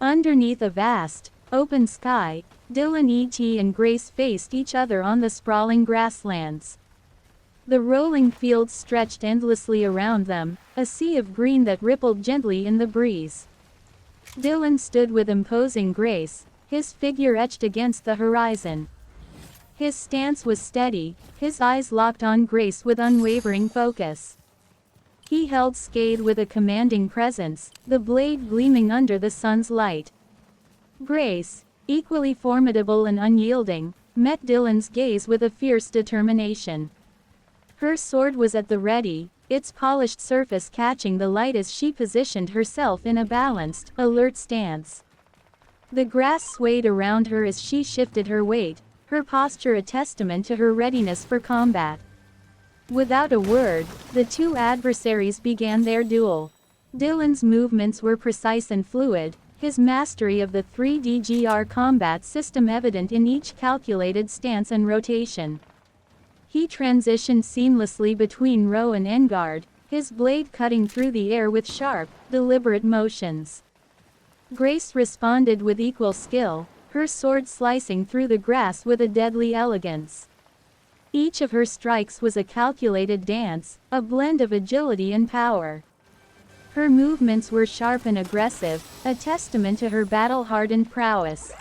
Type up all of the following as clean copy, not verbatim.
Underneath a vast, open sky, Dylan E.T. and Grace faced each other on the sprawling grasslands. The rolling fields stretched endlessly around them, a sea of green that rippled gently in the breeze. Dylan stood with imposing grace, his figure etched against the horizon. His stance was steady, his eyes locked on Grace with unwavering focus. He held Skade with a commanding presence, the blade gleaming under the sun's light. Grace, equally formidable and unyielding, met Dylan's gaze with a fierce determination. Her sword was at the ready, its polished surface catching the light as she positioned herself in a balanced, alert stance. The grass swayed around her as she shifted her weight, her posture a testament to her readiness for combat. Without a word, the two adversaries began their duel. Dylan's movements were precise and fluid, his mastery of the 3DGR combat system evident in each calculated stance and rotation. He transitioned seamlessly between row and endguard, his blade cutting through the air with sharp, deliberate motions. Grace responded with equal skill, her sword slicing through the grass with a deadly elegance. Each of her strikes was a calculated dance, a blend of agility and power. Her movements were sharp and aggressive, a testament to her battle-hardened prowess.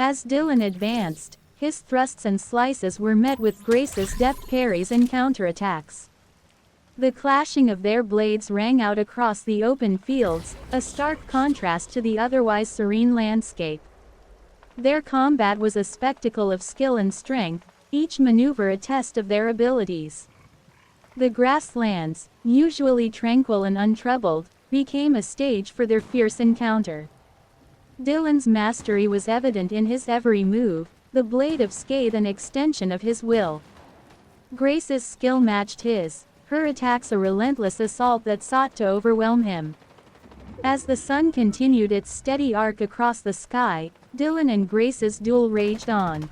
As Dylan advanced, his thrusts and slices were met with Grace's deft parries and counterattacks. The clashing of their blades rang out across the open fields, a stark contrast to the otherwise serene landscape. Their combat was a spectacle of skill and strength, each maneuver a test of their abilities. The grasslands, usually tranquil and untroubled, became a stage for their fierce encounter. Dylan's mastery was evident in his every move, the blade of Skade an extension of his will. Grace's skill matched his, her attacks a relentless assault that sought to overwhelm him. As the sun continued its steady arc across the sky, Dylan and Grace's duel raged on.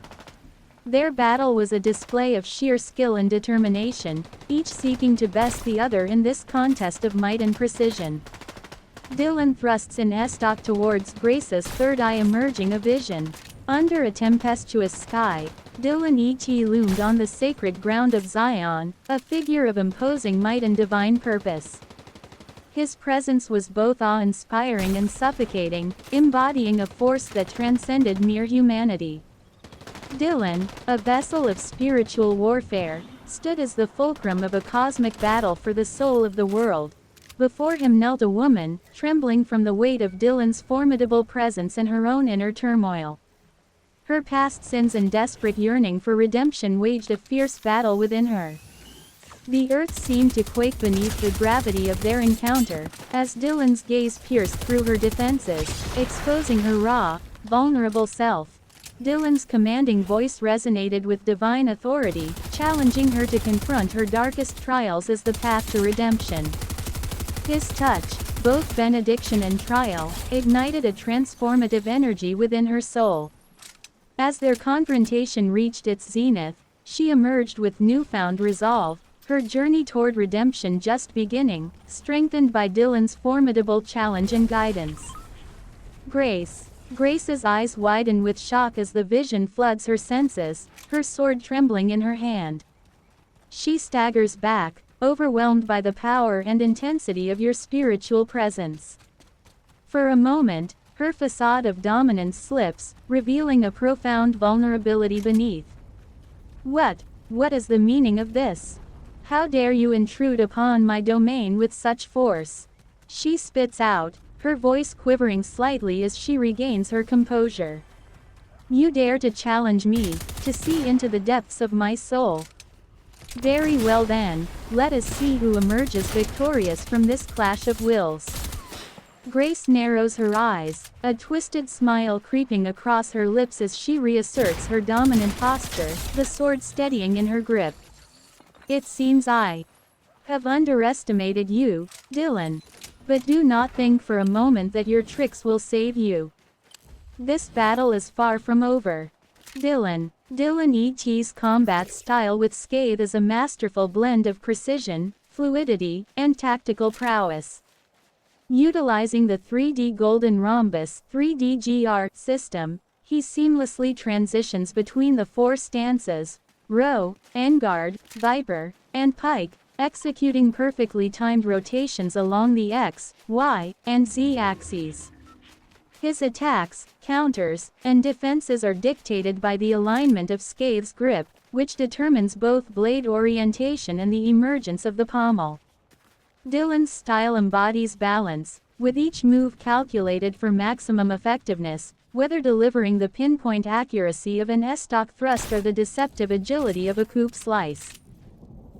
Their battle was a display of sheer skill and determination, each seeking to best the other in this contest of might and precision. Dylan thrusts in estoc towards Grace's third eye emerging a vision. Under a tempestuous sky, Dylan E.T. loomed on the sacred ground of Zion, a figure of imposing might and divine purpose. His presence was both awe-inspiring and suffocating, embodying a force that transcended mere humanity. Dylan, a vessel of spiritual warfare, stood as the fulcrum of a cosmic battle for the soul of the world. Before him knelt a woman, trembling from the weight of Dylan's formidable presence and her own inner turmoil. Her past sins and desperate yearning for redemption waged a fierce battle within her. The earth seemed to quake beneath the gravity of their encounter, as Dylan's gaze pierced through her defenses, exposing her raw, vulnerable self. Dylan's commanding voice resonated with divine authority, challenging her to confront her darkest trials as the path to redemption. His touch, both benediction and trial, ignited a transformative energy within her soul. As their confrontation reached its zenith, she emerged with newfound resolve, her journey toward redemption just beginning, strengthened by Dylan's formidable challenge and guidance. Grace's eyes widen with shock as the vision floods her senses, her sword trembling in her hand. She staggers back, overwhelmed by the power and intensity of your spiritual presence. For a moment, her facade of dominance slips, revealing a profound vulnerability beneath. What is the meaning of this? How dare you intrude upon my domain with such force? She spits out, her voice quivering slightly as she regains her composure. You dare to challenge me, to see into the depths of my soul. Very well then, let us see who emerges victorious from this clash of wills. Grace narrows her eyes, a twisted smile creeping across her lips as she reasserts her dominant posture, the sword steadying in her grip. It seems I have underestimated you, Dylan. But do not think for a moment that your tricks will save you. This battle is far from over. Dylan E.T.'s combat style with Skade is a masterful blend of precision, fluidity, and tactical prowess. Utilizing the 3D Golden Rhombus 3DGR system, he seamlessly transitions between the 4 stances, Row, Vanguard, Viper, and Pike, executing perfectly timed rotations along the X, Y, and Z axes. His attacks, counters, and defenses are dictated by the alignment of Scave's grip, which determines both blade orientation and the emergence of the pommel. Dylan's style embodies balance, with each move calculated for maximum effectiveness, whether delivering the pinpoint accuracy of an S-stock thrust or the deceptive agility of a coupe slice.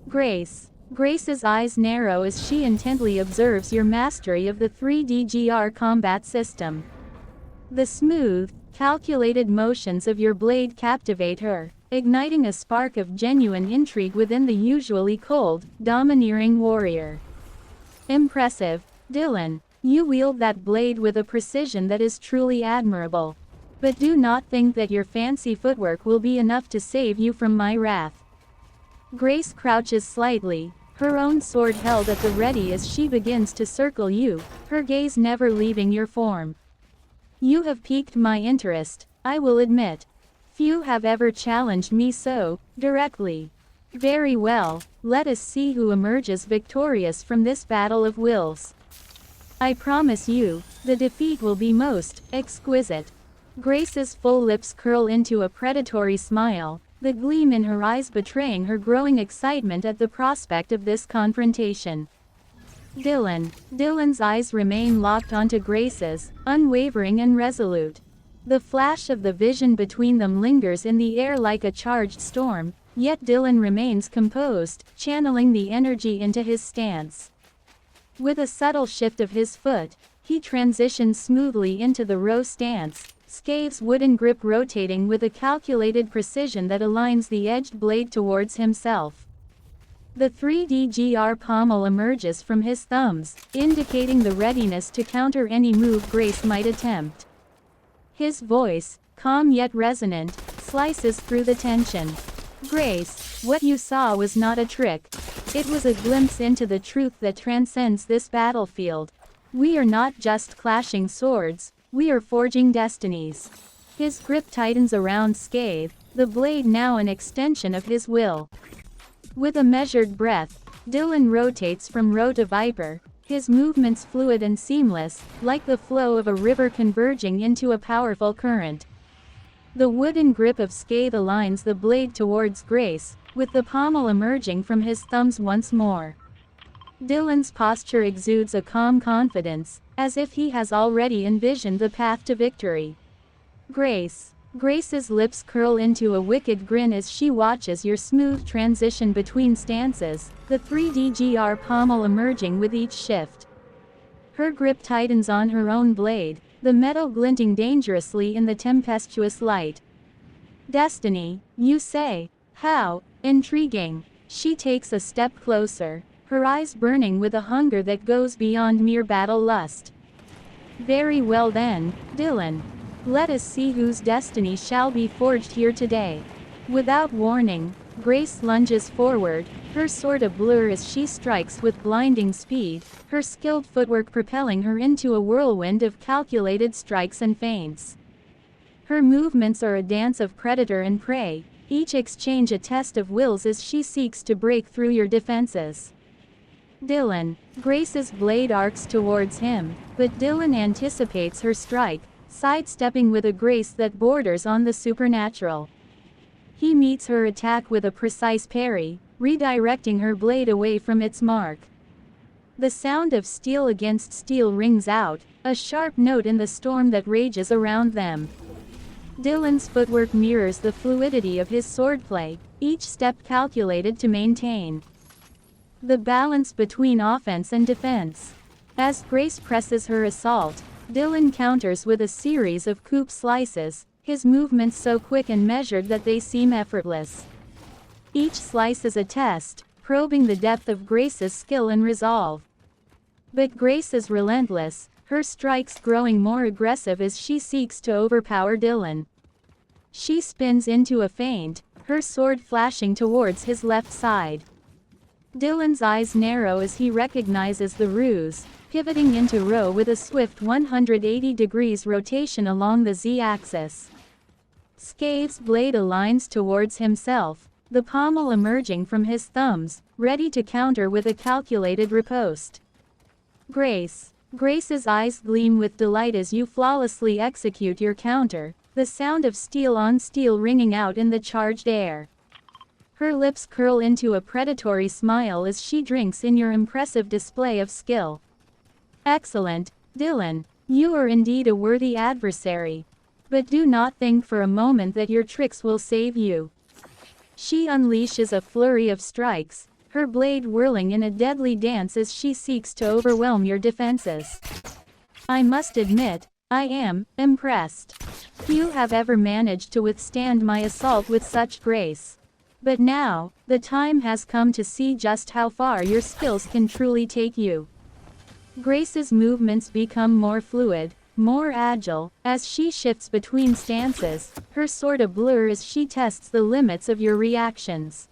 Grace's eyes narrow as she intently observes your mastery of the 3DGR combat system. The smooth, calculated motions of your blade captivate her, igniting a spark of genuine intrigue within the usually cold, domineering warrior. Impressive, Dylan. You wield that blade with a precision that is truly admirable. But do not think that your fancy footwork will be enough to save you from my wrath. Grace crouches slightly, her own sword held at the ready as she begins to circle you, her gaze never leaving your form. You have piqued my interest, I will admit. Few have ever challenged me so, directly. Very well, let us see who emerges victorious from this battle of wills. I promise you, the defeat will be most exquisite. Grace's full lips curl into a predatory smile, the gleam in her eyes betraying her growing excitement at the prospect of this confrontation. Dylan's eyes remain locked onto Grace's, unwavering and resolute. The flash of the vision between them lingers in the air like a charged storm, yet Dylan remains composed, channeling the energy into his stance. With a subtle shift of his foot, he transitions smoothly into the row stance, Scave's wooden grip rotating with a calculated precision that aligns the edged blade towards himself. The 3DGR pommel emerges from his thumbs, indicating the readiness to counter any move Grace might attempt. His voice, calm yet resonant, slices through the tension. Grace, what you saw was not a trick. It was a glimpse into the truth that transcends this battlefield. We are not just clashing swords, we are forging destinies. His grip tightens around Scathe, the blade now an extension of his will. With a measured breath, Dylan rotates from row to viper, his movements fluid and seamless, like the flow of a river converging into a powerful current. The wooden grip of Scathe aligns the blade towards Grace, with the pommel emerging from his thumbs once more. Dylan's posture exudes a calm confidence, as if he has already envisioned the path to victory. Grace's lips curl into a wicked grin as she watches your smooth transition between stances, the 3DGR pommel emerging with each shift. Her grip tightens on her own blade, the metal glinting dangerously in the tempestuous light. Destiny, you say? How intriguing. She takes a step closer, her eyes burning with a hunger that goes beyond mere battle lust. Very well then, Dylan. Let us see whose destiny shall be forged here today. Without warning, Grace lunges forward, her sword a blur as she strikes with blinding speed, her skilled footwork propelling her into a whirlwind of calculated strikes and feints. Her movements are a dance of predator and prey, each exchange a test of wills as she seeks to break through your defenses. Grace's blade arcs towards him, but Dylan anticipates her strike, sidestepping with a grace that borders on the supernatural. He meets her attack with a precise parry, redirecting her blade away from its mark. The sound of steel against steel rings out, a sharp note in the storm that rages around them. Dylan's footwork mirrors the fluidity of his swordplay, each step calculated to maintain the balance between offense and defense. As Grace presses her assault, Dylan counters with a series of coupe slices, his movements so quick and measured that they seem effortless. Each slice is a test, probing the depth of Grace's skill and resolve. But Grace is relentless, her strikes growing more aggressive as she seeks to overpower Dylan. She spins into a feint, her sword flashing towards his left side. Dylan's eyes narrow as he recognizes the ruse, pivoting into row with a swift 180 degrees rotation along the Z-axis. Scave's blade aligns towards himself, the pommel emerging from his thumbs, ready to counter with a calculated riposte. Grace's eyes gleam with delight as you flawlessly execute your counter, the sound of steel on steel ringing out in the charged air. Her lips curl into a predatory smile as she drinks in your impressive display of skill. Excellent, Dylan. You are indeed a worthy adversary. But do not think for a moment that your tricks will save you. She unleashes a flurry of strikes, her blade whirling in a deadly dance as she seeks to overwhelm your defenses. I must admit, I am impressed. Few have ever managed to withstand my assault with such grace. But now, the time has come to see just how far your skills can truly take you. Grace's movements become more fluid, more agile, as she shifts between stances, her sword a blur as she tests the limits of your reactions.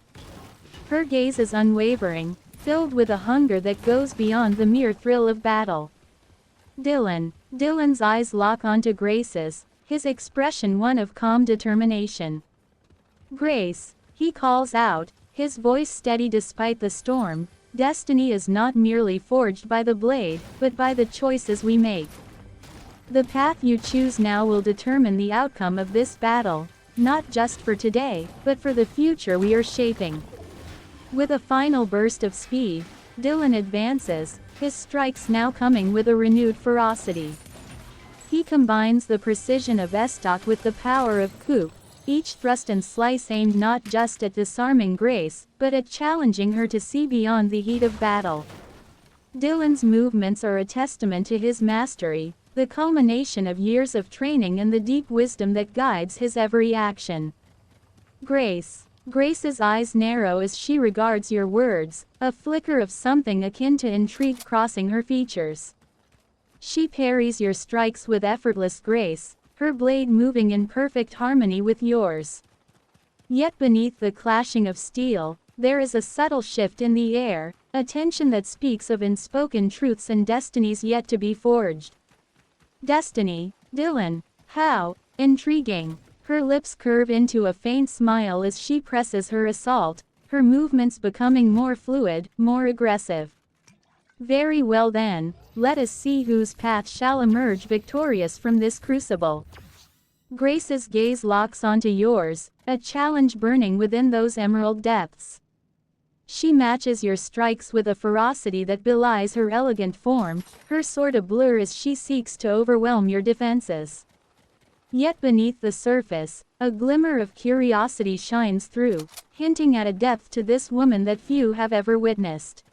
Her gaze is unwavering, filled with a hunger that goes beyond the mere thrill of battle. Dylan's eyes lock onto Grace's, his expression one of calm determination. Grace, he calls out, his voice steady despite the storm, destiny is not merely forged by the blade, but by the choices we make. The path you choose now will determine the outcome of this battle, not just for today, but for the future we are shaping. With a final burst of speed, Dylan advances, his strikes now coming with a renewed ferocity. He combines the precision of estoc with the power of coup, each thrust and slice aimed not just at disarming Grace, but at challenging her to see beyond the heat of battle. Dylan's movements are a testament to his mastery, the culmination of years of training and the deep wisdom that guides his every action. Grace's eyes narrow as she regards your words, a flicker of something akin to intrigue crossing her features. She parries your strikes with effortless grace, her blade moving in perfect harmony with yours. Yet beneath the clashing of steel, there is a subtle shift in the air, a tension that speaks of unspoken truths and destinies yet to be forged. Destiny, Dylan, how intriguing. Her lips curve into a faint smile as she presses her assault, her movements becoming more fluid, more aggressive. Very well then, let us see whose path shall emerge victorious from this crucible. Grace's gaze locks onto yours, a challenge burning within those emerald depths. She matches your strikes with a ferocity that belies her elegant form, her sword a blur as she seeks to overwhelm your defenses. Yet beneath the surface, a glimmer of curiosity shines through, hinting at a depth to this woman that few have ever witnessed.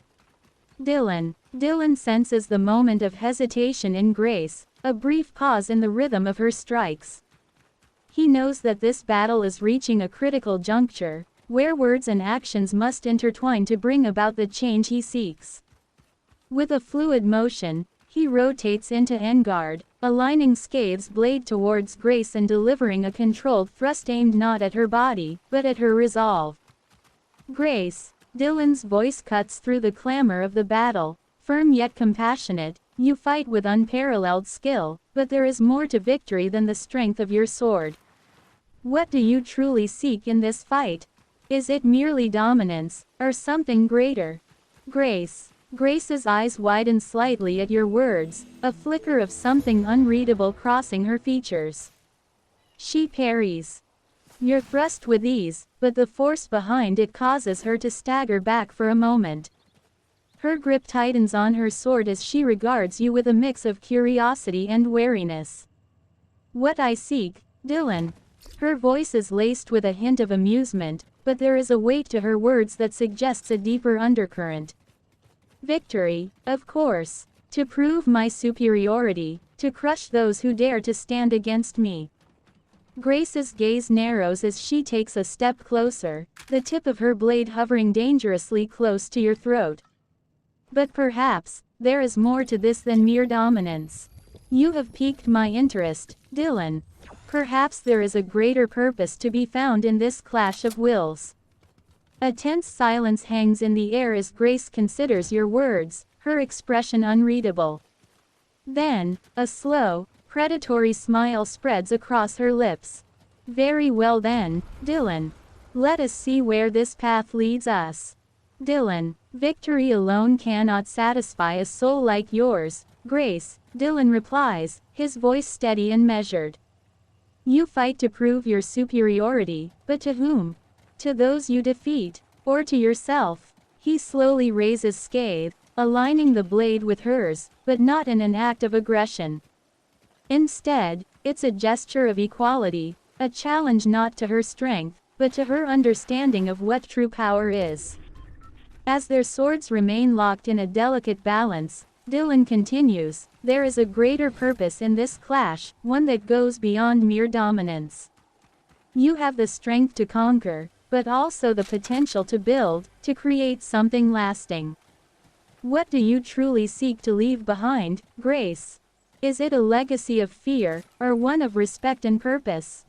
Dylan senses the moment of hesitation in Grace, a brief pause in the rhythm of her strikes. He knows that this battle is reaching a critical juncture, where words and actions must intertwine to bring about the change he seeks. With a fluid motion, he rotates into endguard, aligning Scave's blade towards Grace and delivering a controlled thrust aimed not at her body, but at her resolve. Grace, Dylan's voice cuts through the clamor of the battle, firm yet compassionate, you fight with unparalleled skill, but there is more to victory than the strength of your sword. What do you truly seek in this fight? Is it merely dominance, or something greater? Grace's eyes widen slightly at your words, a flicker of something unreadable crossing her features. She parries your thrust with ease, but the force behind it causes her to stagger back for a moment. Her grip tightens on her sword as she regards you with a mix of curiosity and wariness. What I seek, Dylan. Her voice is laced with a hint of amusement, but there is a weight to her words that suggests a deeper undercurrent. Victory, of course. To prove my superiority, to crush those who dare to stand against me. Grace's gaze narrows as she takes a step closer, the tip of her blade hovering dangerously close to your throat. But perhaps, there is more to this than mere dominance. You have piqued my interest, Dylan. Perhaps there is a greater purpose to be found in this clash of wills. A tense silence hangs in the air as Grace considers your words, her expression unreadable. Then, a slow, predatory smile spreads across her lips. Very well then, Dylan. Let us see where this path leads us. Dylan, victory alone cannot satisfy a soul like yours, Grace, Dylan replies, his voice steady and measured. You fight to prove your superiority, but to whom? To those you defeat, or to yourself? He slowly raises scathe, aligning the blade with hers, but not in an act of aggression. Instead, it's a gesture of equality, a challenge not to her strength, but to her understanding of what true power is. As their swords remain locked in a delicate balance, Dylan continues, there is a greater purpose in this clash, one that goes beyond mere dominance. You have the strength to conquer, but also the potential to build, to create something lasting. What do you truly seek to leave behind, Grace? Is it a legacy of fear, or one of respect and purpose?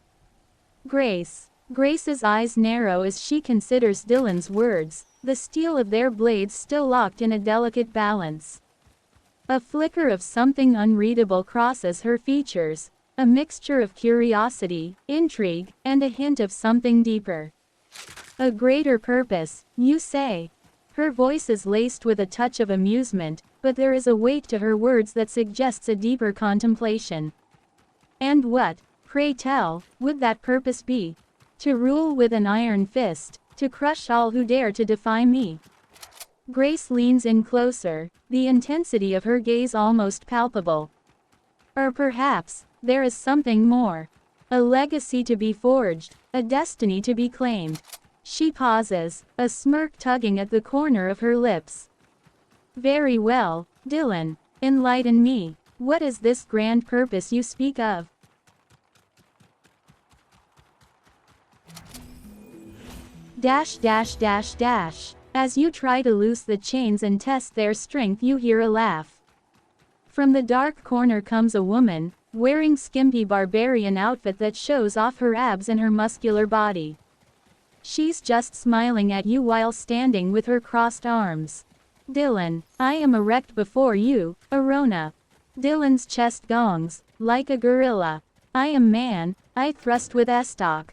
Grace's eyes narrow as she considers Dylan's words, the steel of their blades still locked in a delicate balance. A flicker of something unreadable crosses her features, a mixture of curiosity, intrigue, and a hint of something deeper. A greater purpose, you say? Her voice is laced with a touch of amusement, but there is a weight to her words that suggests a deeper contemplation. And what, pray tell, would that purpose be? To rule with an iron fist, to crush all who dare to defy me. Grace leans in closer, the intensity of her gaze almost palpable. Or perhaps, there is something more. A legacy to be forged, a destiny to be claimed. She pauses, a smirk tugging at the corner of her lips. Very well, Dylan, enlighten me. What is this grand purpose you speak of? As you try to loose the chains and test their strength, you hear a laugh. From the dark corner comes a woman, wearing skimpy barbarian outfit that shows off her abs and her muscular body. She's just smiling at you while standing with her crossed arms. Dylan, I am erect before you, Arona. Dylan's chest gongs, like a gorilla. I am man, I thrust with estoc.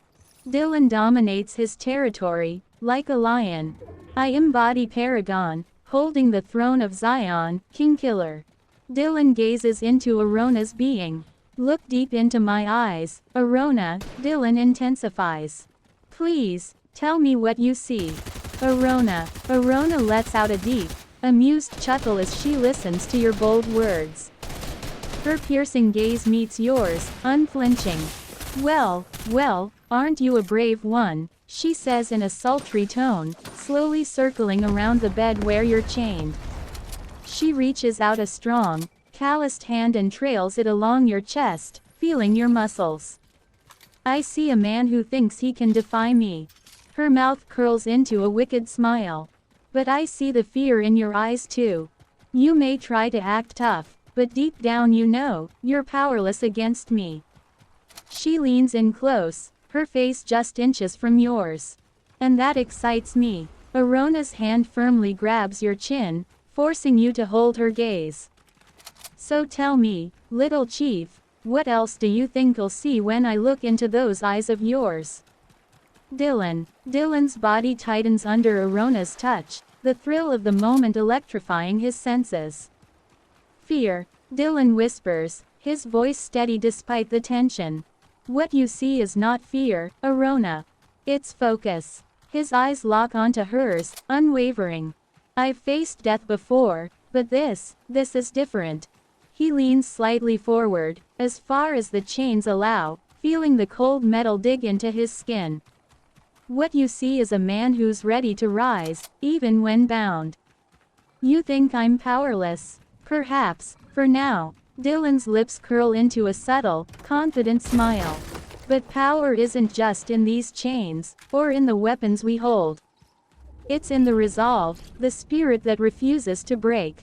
Dylan dominates his territory, like a lion. I embody Paragon, holding the throne of Zion, King Killer. Dylan gazes into Arona's being. Look deep into my eyes, Arona, Dylan intensifies. Please, tell me what you see. Arona lets out a deep, amused chuckle as she listens to your bold words. Her piercing gaze meets yours, unflinching. Well, aren't you a brave one? She says in a sultry tone, slowly circling around the bed where you're chained. She reaches out a strong, calloused hand and trails it along your chest, feeling your muscles. I see a man who thinks he can defy me. Her mouth curls into a wicked smile. But I see the fear in your eyes too. You may try to act tough, but deep down you know, you're powerless against me. She leans in close, her face just inches from yours. And that excites me. Arona's hand firmly grabs your chin, forcing you to hold her gaze. So tell me, little chief, what else do you think I'll see when I look into those eyes of yours? Dylan's body tightens under Arona's touch, the thrill of the moment electrifying his senses. Fear, Dylan whispers, his voice steady despite the tension. What you see is not fear, Arona. It's focus. His eyes lock onto hers, unwavering. I've faced death before, but this is different. He leans slightly forward, as far as the chains allow, feeling the cold metal dig into his skin. What you see is a man who's ready to rise, even when bound. You think I'm powerless? Perhaps, for now. Dylan's lips curl into a subtle, confident smile. But power isn't just in these chains, or in the weapons we hold. It's in the resolve, the spirit that refuses to break.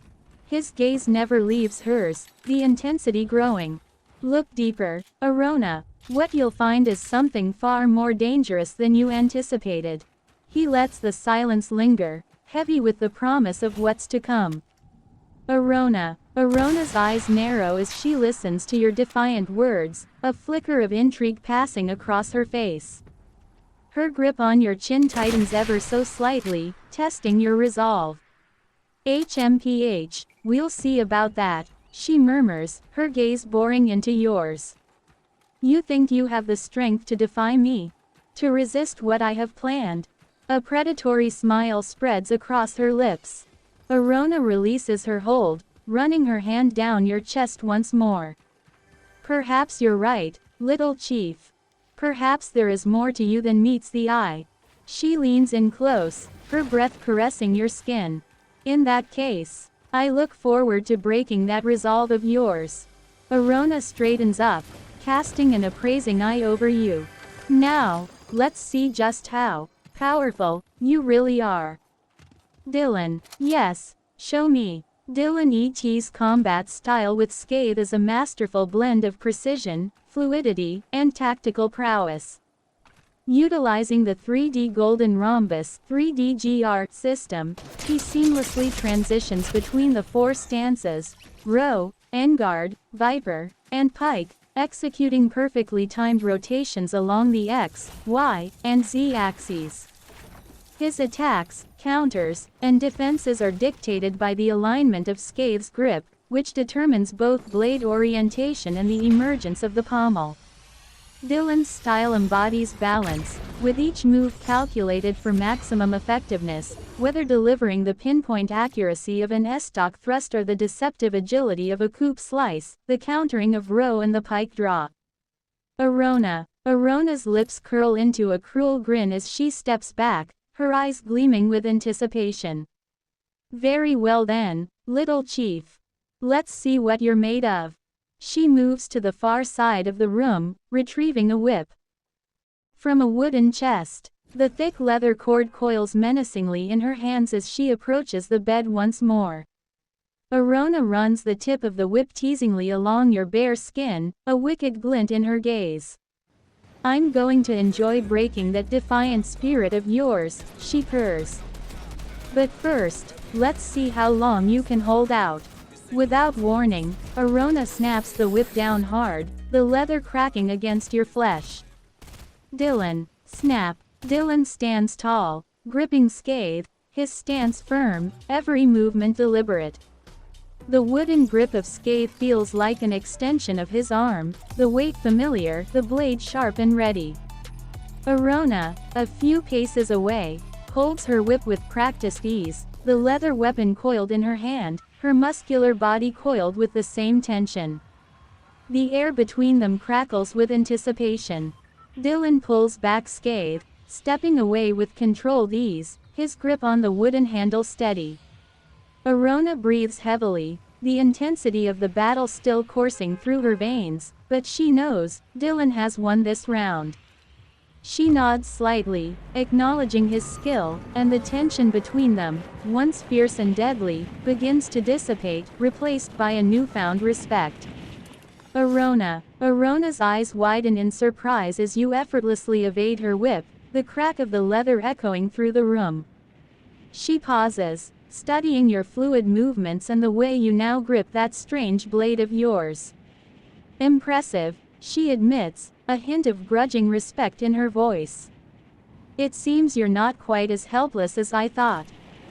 His gaze never leaves hers, the intensity growing. Look deeper, Arona. What you'll find is something far more dangerous than you anticipated. He lets the silence linger, heavy with the promise of what's to come. Arona. Arona's eyes narrow as she listens to your defiant words, a flicker of intrigue passing across her face. Her grip on your chin tightens ever so slightly, testing your resolve. HMPH, we'll see about that, she murmurs, her gaze boring into yours. You think you have the strength to defy me? To resist what I have planned? A predatory smile spreads across her lips. Arona releases her hold, running her hand down your chest once more. Perhaps you're right, little chief. Perhaps there is more to you than meets the eye. She leans in close, her breath caressing your skin. In that case, I look forward to breaking that resolve of yours. Arona straightens up, casting an appraising eye over you. Now, let's see just how powerful you really are. Dylan. Yes, show me. Dylan ET's combat style with Scathe is a masterful blend of precision, fluidity, and tactical prowess. Utilizing the 3D Golden Rhombus 3D system, he seamlessly transitions between the four stances, Row, Enguard, Viper, and Pike, executing perfectly timed rotations along the X, Y, and Z axes. His attacks, counters, and defenses are dictated by the alignment of Scathe's grip, which determines both blade orientation and the emergence of the pommel. Dylan's style embodies balance, with each move calculated for maximum effectiveness, whether delivering the pinpoint accuracy of an S-stock thrust or the deceptive agility of a coup slice, the countering of row and the pike draw. Arona. Arona's lips curl into a cruel grin as she steps back, her eyes gleaming with anticipation. Very well then, little chief. Let's see what you're made of. She moves to the far side of the room, retrieving a whip from a wooden chest. The thick leather cord coils menacingly in her hands as she approaches the bed once more. Arona runs the tip of the whip teasingly along your bare skin, a wicked glint in her gaze. I'm going to enjoy breaking that defiant spirit of yours, she purrs. But first, let's see how long you can hold out. Without warning, Arona snaps the whip down hard, the leather cracking against your flesh. Dylan. Snap. Dylan stands tall, gripping Scathe, his stance firm, every movement deliberate. The wooden grip of Scathe feels like an extension of his arm, the weight familiar, the blade sharp and ready. Arona, a few paces away, holds her whip with practiced ease, the leather weapon coiled in her hand, her muscular body coiled with the same tension. The air between them crackles with anticipation. Dylan pulls back Scathe, stepping away with controlled ease, his grip on the wooden handle steady. Arona breathes heavily, the intensity of the battle still coursing through her veins, but she knows, Dylan has won this round. She nods slightly, acknowledging his skill, and the tension between them, once fierce and deadly, begins to dissipate, replaced by a newfound respect. Arona. Arona's eyes widen in surprise as you effortlessly evade her whip, the crack of the leather echoing through the room. She pauses, studying your fluid movements and the way you now grip that strange blade of yours. Impressive, she admits, a hint of grudging respect in her voice. It seems you're not quite as helpless as I thought.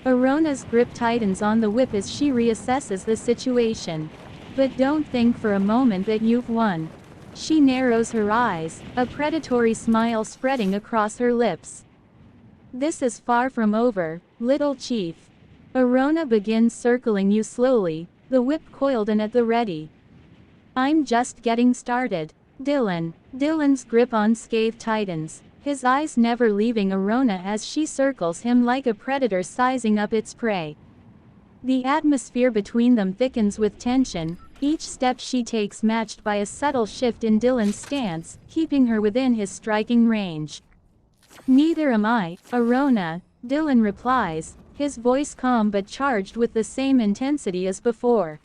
Arona's grip tightens on the whip as she reassesses the situation. But don't think for a moment that you've won. She narrows her eyes, a predatory smile spreading across her lips. This is far from over, little chief. Arona begins circling you slowly, the whip coiled and at the ready. I'm just getting started. Dylan. Dylan's grip on Scathe tightens, his eyes never leaving Arona as she circles him like a predator sizing up its prey. The atmosphere between them thickens with tension, each step she takes matched by a subtle shift in Dylan's stance, keeping her within his striking range. Neither am I, Arona, Dylan replies, his voice calm but charged with the same intensity as before.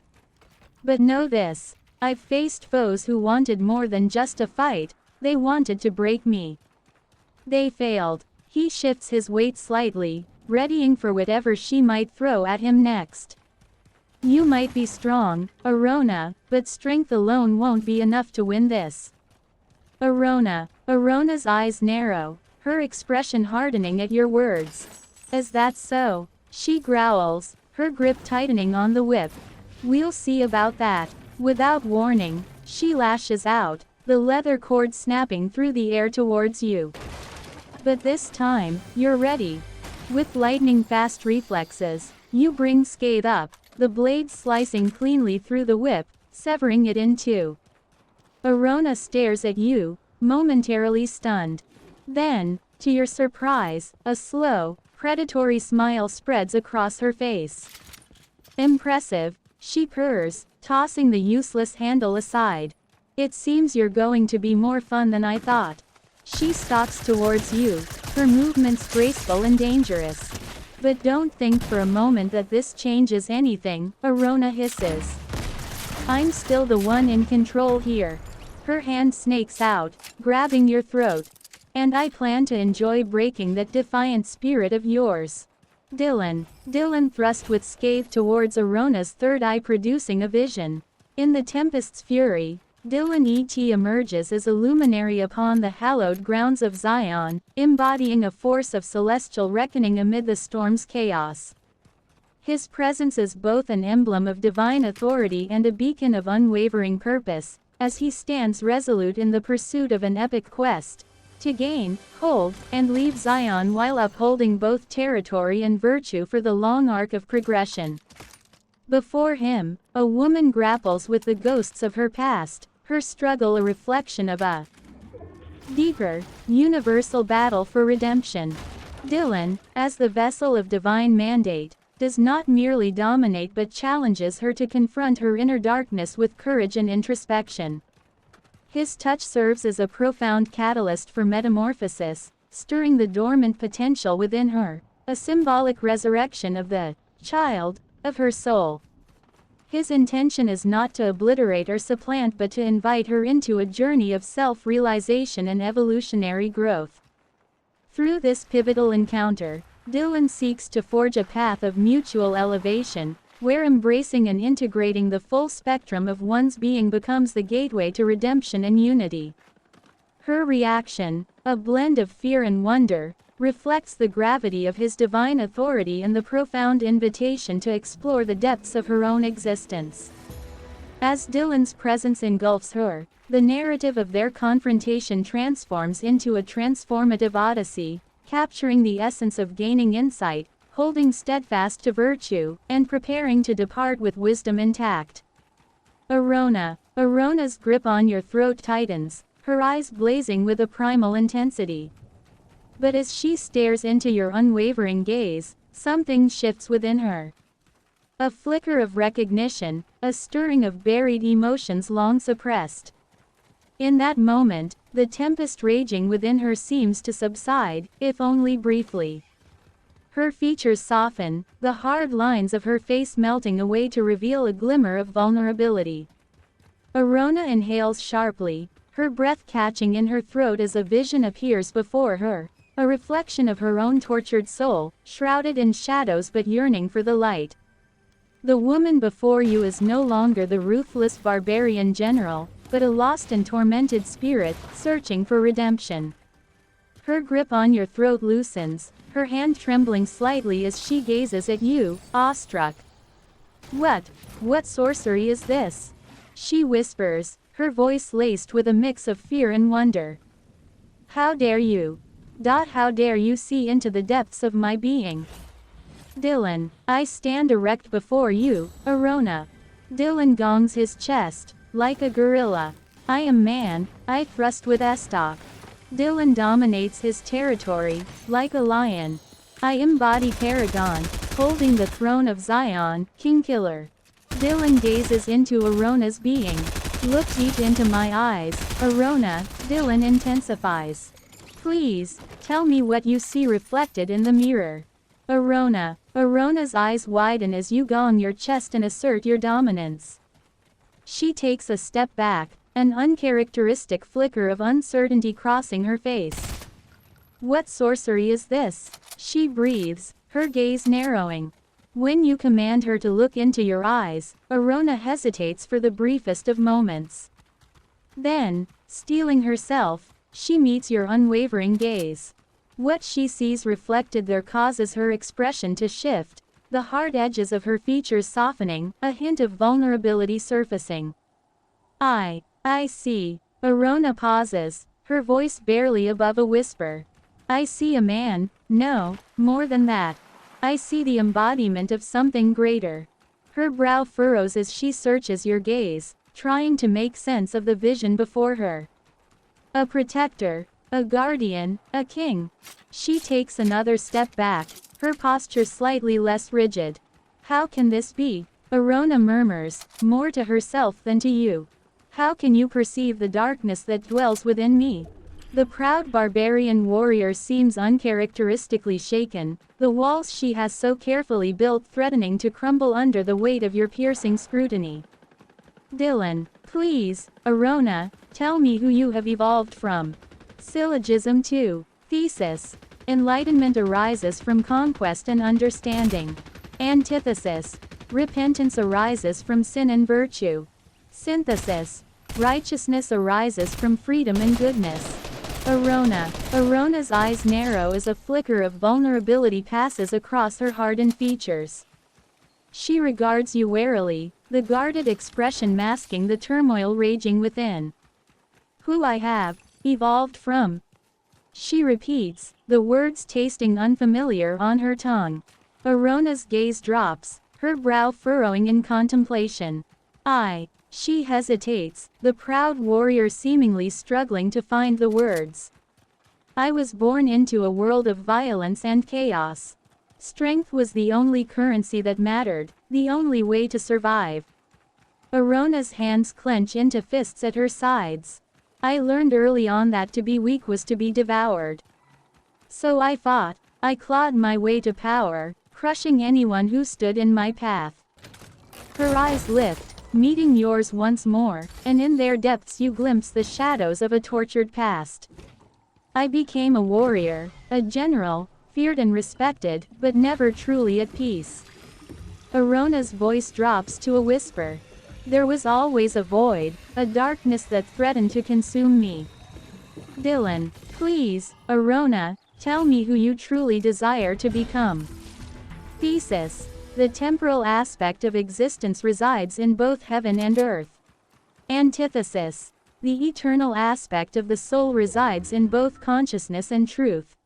But know this, I've faced foes who wanted more than just a fight, they wanted to break me. They failed. He shifts his weight slightly, readying for whatever she might throw at him next. You might be strong, Arona, but strength alone won't be enough to win this. Arona's eyes narrow, her expression hardening at your words. Is that so? She growls, her grip tightening on the whip. We'll see about that. Without warning, she lashes out, the leather cord snapping through the air towards you. But this time, you're ready. With lightning-fast reflexes, you bring Scathe up, the blade slicing cleanly through the whip, severing it in two. Arona stares at you, momentarily stunned. Then, to your surprise, a slow, predatory smile spreads across her face. Impressive, she purrs, tossing the useless handle aside. It seems you're going to be more fun than I thought. She stalks towards you, her movements graceful and dangerous. But don't think for a moment that this changes anything, Arona hisses. I'm still the one in control here. Her hand snakes out, grabbing your throat. And I plan to enjoy breaking that defiant spirit of yours. Dylan thrust with Scathe towards Arona's third eye, producing a vision. In the Tempest's fury, Dylan emerges as a luminary upon the hallowed grounds of Zion, embodying a force of celestial reckoning amid the storm's chaos. His presence is both an emblem of divine authority and a beacon of unwavering purpose, as he stands resolute in the pursuit of an epic quest, to gain, hold, and leave Zion while upholding both territory and virtue for the long arc of progression. Before him, a woman grapples with the ghosts of her past, her struggle a reflection of a deeper, universal battle for redemption. Dylan, as the vessel of divine mandate, does not merely dominate but challenges her to confront her inner darkness with courage and introspection. His touch serves as a profound catalyst for metamorphosis, stirring the dormant potential within her, a symbolic resurrection of the child of her soul. His intention is not to obliterate or supplant but to invite her into a journey of self-realization and evolutionary growth. Through this pivotal encounter, Dylan seeks to forge a path of mutual elevation, where embracing and integrating the full spectrum of one's being becomes the gateway to redemption and unity. Her reaction, a blend of fear and wonder, reflects the gravity of his divine authority and the profound invitation to explore the depths of her own existence. As Dylan's presence engulfs her, the narrative of their confrontation transforms into a transformative odyssey, capturing the essence of gaining insight, holding steadfast to virtue, and preparing to depart with wisdom intact. Arona's grip on your throat tightens, her eyes blazing with a primal intensity. But as she stares into your unwavering gaze, something shifts within her. A flicker of recognition, a stirring of buried emotions long suppressed. In that moment, the tempest raging within her seems to subside, if only briefly. Her features soften, the hard lines of her face melting away to reveal a glimmer of vulnerability. Arona inhales sharply, her breath catching in her throat as a vision appears before her, a reflection of her own tortured soul, shrouded in shadows but yearning for the light. The woman before you is no longer the ruthless barbarian general, but a lost and tormented spirit, searching for redemption. Her grip on your throat loosens, her hand trembling slightly as she gazes at you, awestruck. What sorcery is this? She whispers, her voice laced with a mix of fear and wonder. How dare you? How dare you see into the depths of my being? Dylan, I stand erect before you, Arona. Dylan gongs his chest, like a gorilla. I am man, I thrust with estoc. Dylan dominates his territory, like a lion. I embody Paragon, holding the throne of Zion, King Killer. Dylan gazes into Arona's being. Look deep into my eyes, Arona, Dylan intensifies. Please, tell me what you see reflected in the mirror. Arona's eyes widen as you gong your chest and assert your dominance. She takes a step back, an uncharacteristic flicker of uncertainty crossing her face. What sorcery is this? She breathes, her gaze narrowing. When you command her to look into your eyes, Arona hesitates for the briefest of moments. Then, steeling herself, she meets your unwavering gaze. What she sees reflected there causes her expression to shift, the hard edges of her features softening, a hint of vulnerability surfacing. I see. Arona pauses, her voice barely above a whisper. I see a man, no, more than that. I see the embodiment of something greater. Her brow furrows as she searches your gaze, trying to make sense of the vision before her. A protector, a guardian, a king. She takes another step back, her posture slightly less rigid. How can this be? Arona murmurs, more to herself than to you. How can you perceive the darkness that dwells within me? The proud barbarian warrior seems uncharacteristically shaken, the walls she has so carefully built threatening to crumble under the weight of your piercing scrutiny. Dylan, please, Arona, tell me who you have evolved from. Syllogism 2. Thesis. Enlightenment arises from conquest and understanding. Antithesis. Repentance arises from sin and virtue. Synthesis. Righteousness arises from freedom and goodness. Arona. Arona's eyes narrow as a flicker of vulnerability passes across her hardened features. She regards you warily, the guarded expression masking the turmoil raging within. Who I have evolved from. She repeats, the words tasting unfamiliar on her tongue. Arona's gaze drops, her brow furrowing in contemplation. She hesitates, the proud warrior seemingly struggling to find the words. I was born into a world of violence and chaos. Strength was the only currency that mattered, the only way to survive. Arona's hands clench into fists at her sides. I learned early on that to be weak was to be devoured. So I fought, I clawed my way to power, crushing anyone who stood in my path. Her eyes lift, meeting yours once more, and in their depths you glimpse the shadows of a tortured past. I became a warrior, a general, feared and respected, but never truly at peace. Arona's voice drops to a whisper. There was always a void, a darkness that threatened to consume me. Dylan, please, Arona, tell me who you truly desire to become. Thesis. The temporal aspect of existence resides in both heaven and earth. Antithesis. The eternal aspect of the soul resides in both consciousness and truth.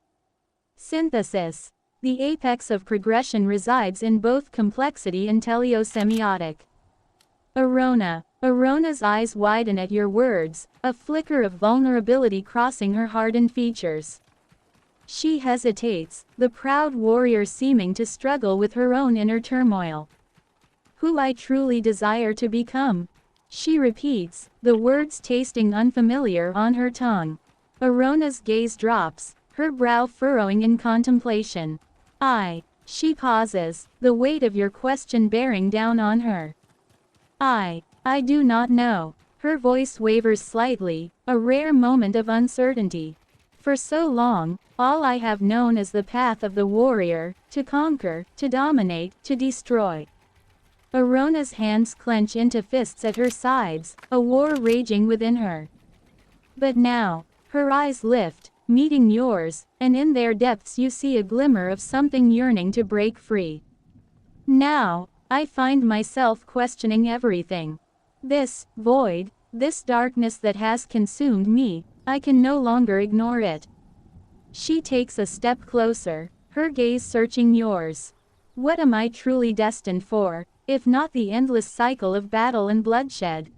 Synthesis. The apex of progression resides in both complexity and teleosemiotic. Arona. Arona's eyes widen at your words, a flicker of vulnerability crossing her hardened features. She hesitates, the proud warrior seeming to struggle with her own inner turmoil. Who I truly desire to become. She repeats, the words tasting unfamiliar on her tongue. Arona's gaze drops, her brow furrowing in contemplation. She pauses, the weight of your question bearing down on her. I do not know. Her voice wavers slightly, a rare moment of uncertainty. For so long, all I have known is the path of the warrior, to conquer, to dominate, to destroy. Arona's hands clench into fists at her sides, a war raging within her. But now, her eyes lift, meeting yours, and in their depths you see a glimmer of something yearning to break free. Now, I find myself questioning everything. This void, this darkness that has consumed me, I can no longer ignore it. She takes a step closer, her gaze searching yours. What am I truly destined for, if not the endless cycle of battle and bloodshed?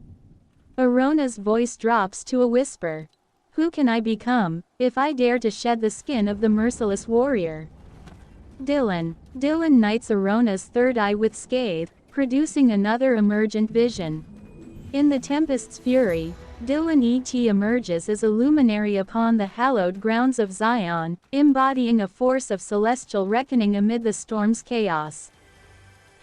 Arona's voice drops to a whisper. Who can I become, if I dare to shed the skin of the merciless warrior? Dylan knights Arona's third eye with scathe, producing another emergent vision. In the tempest's fury, Dylan emerges as a luminary upon the hallowed grounds of Zion, embodying a force of celestial reckoning amid the storm's chaos.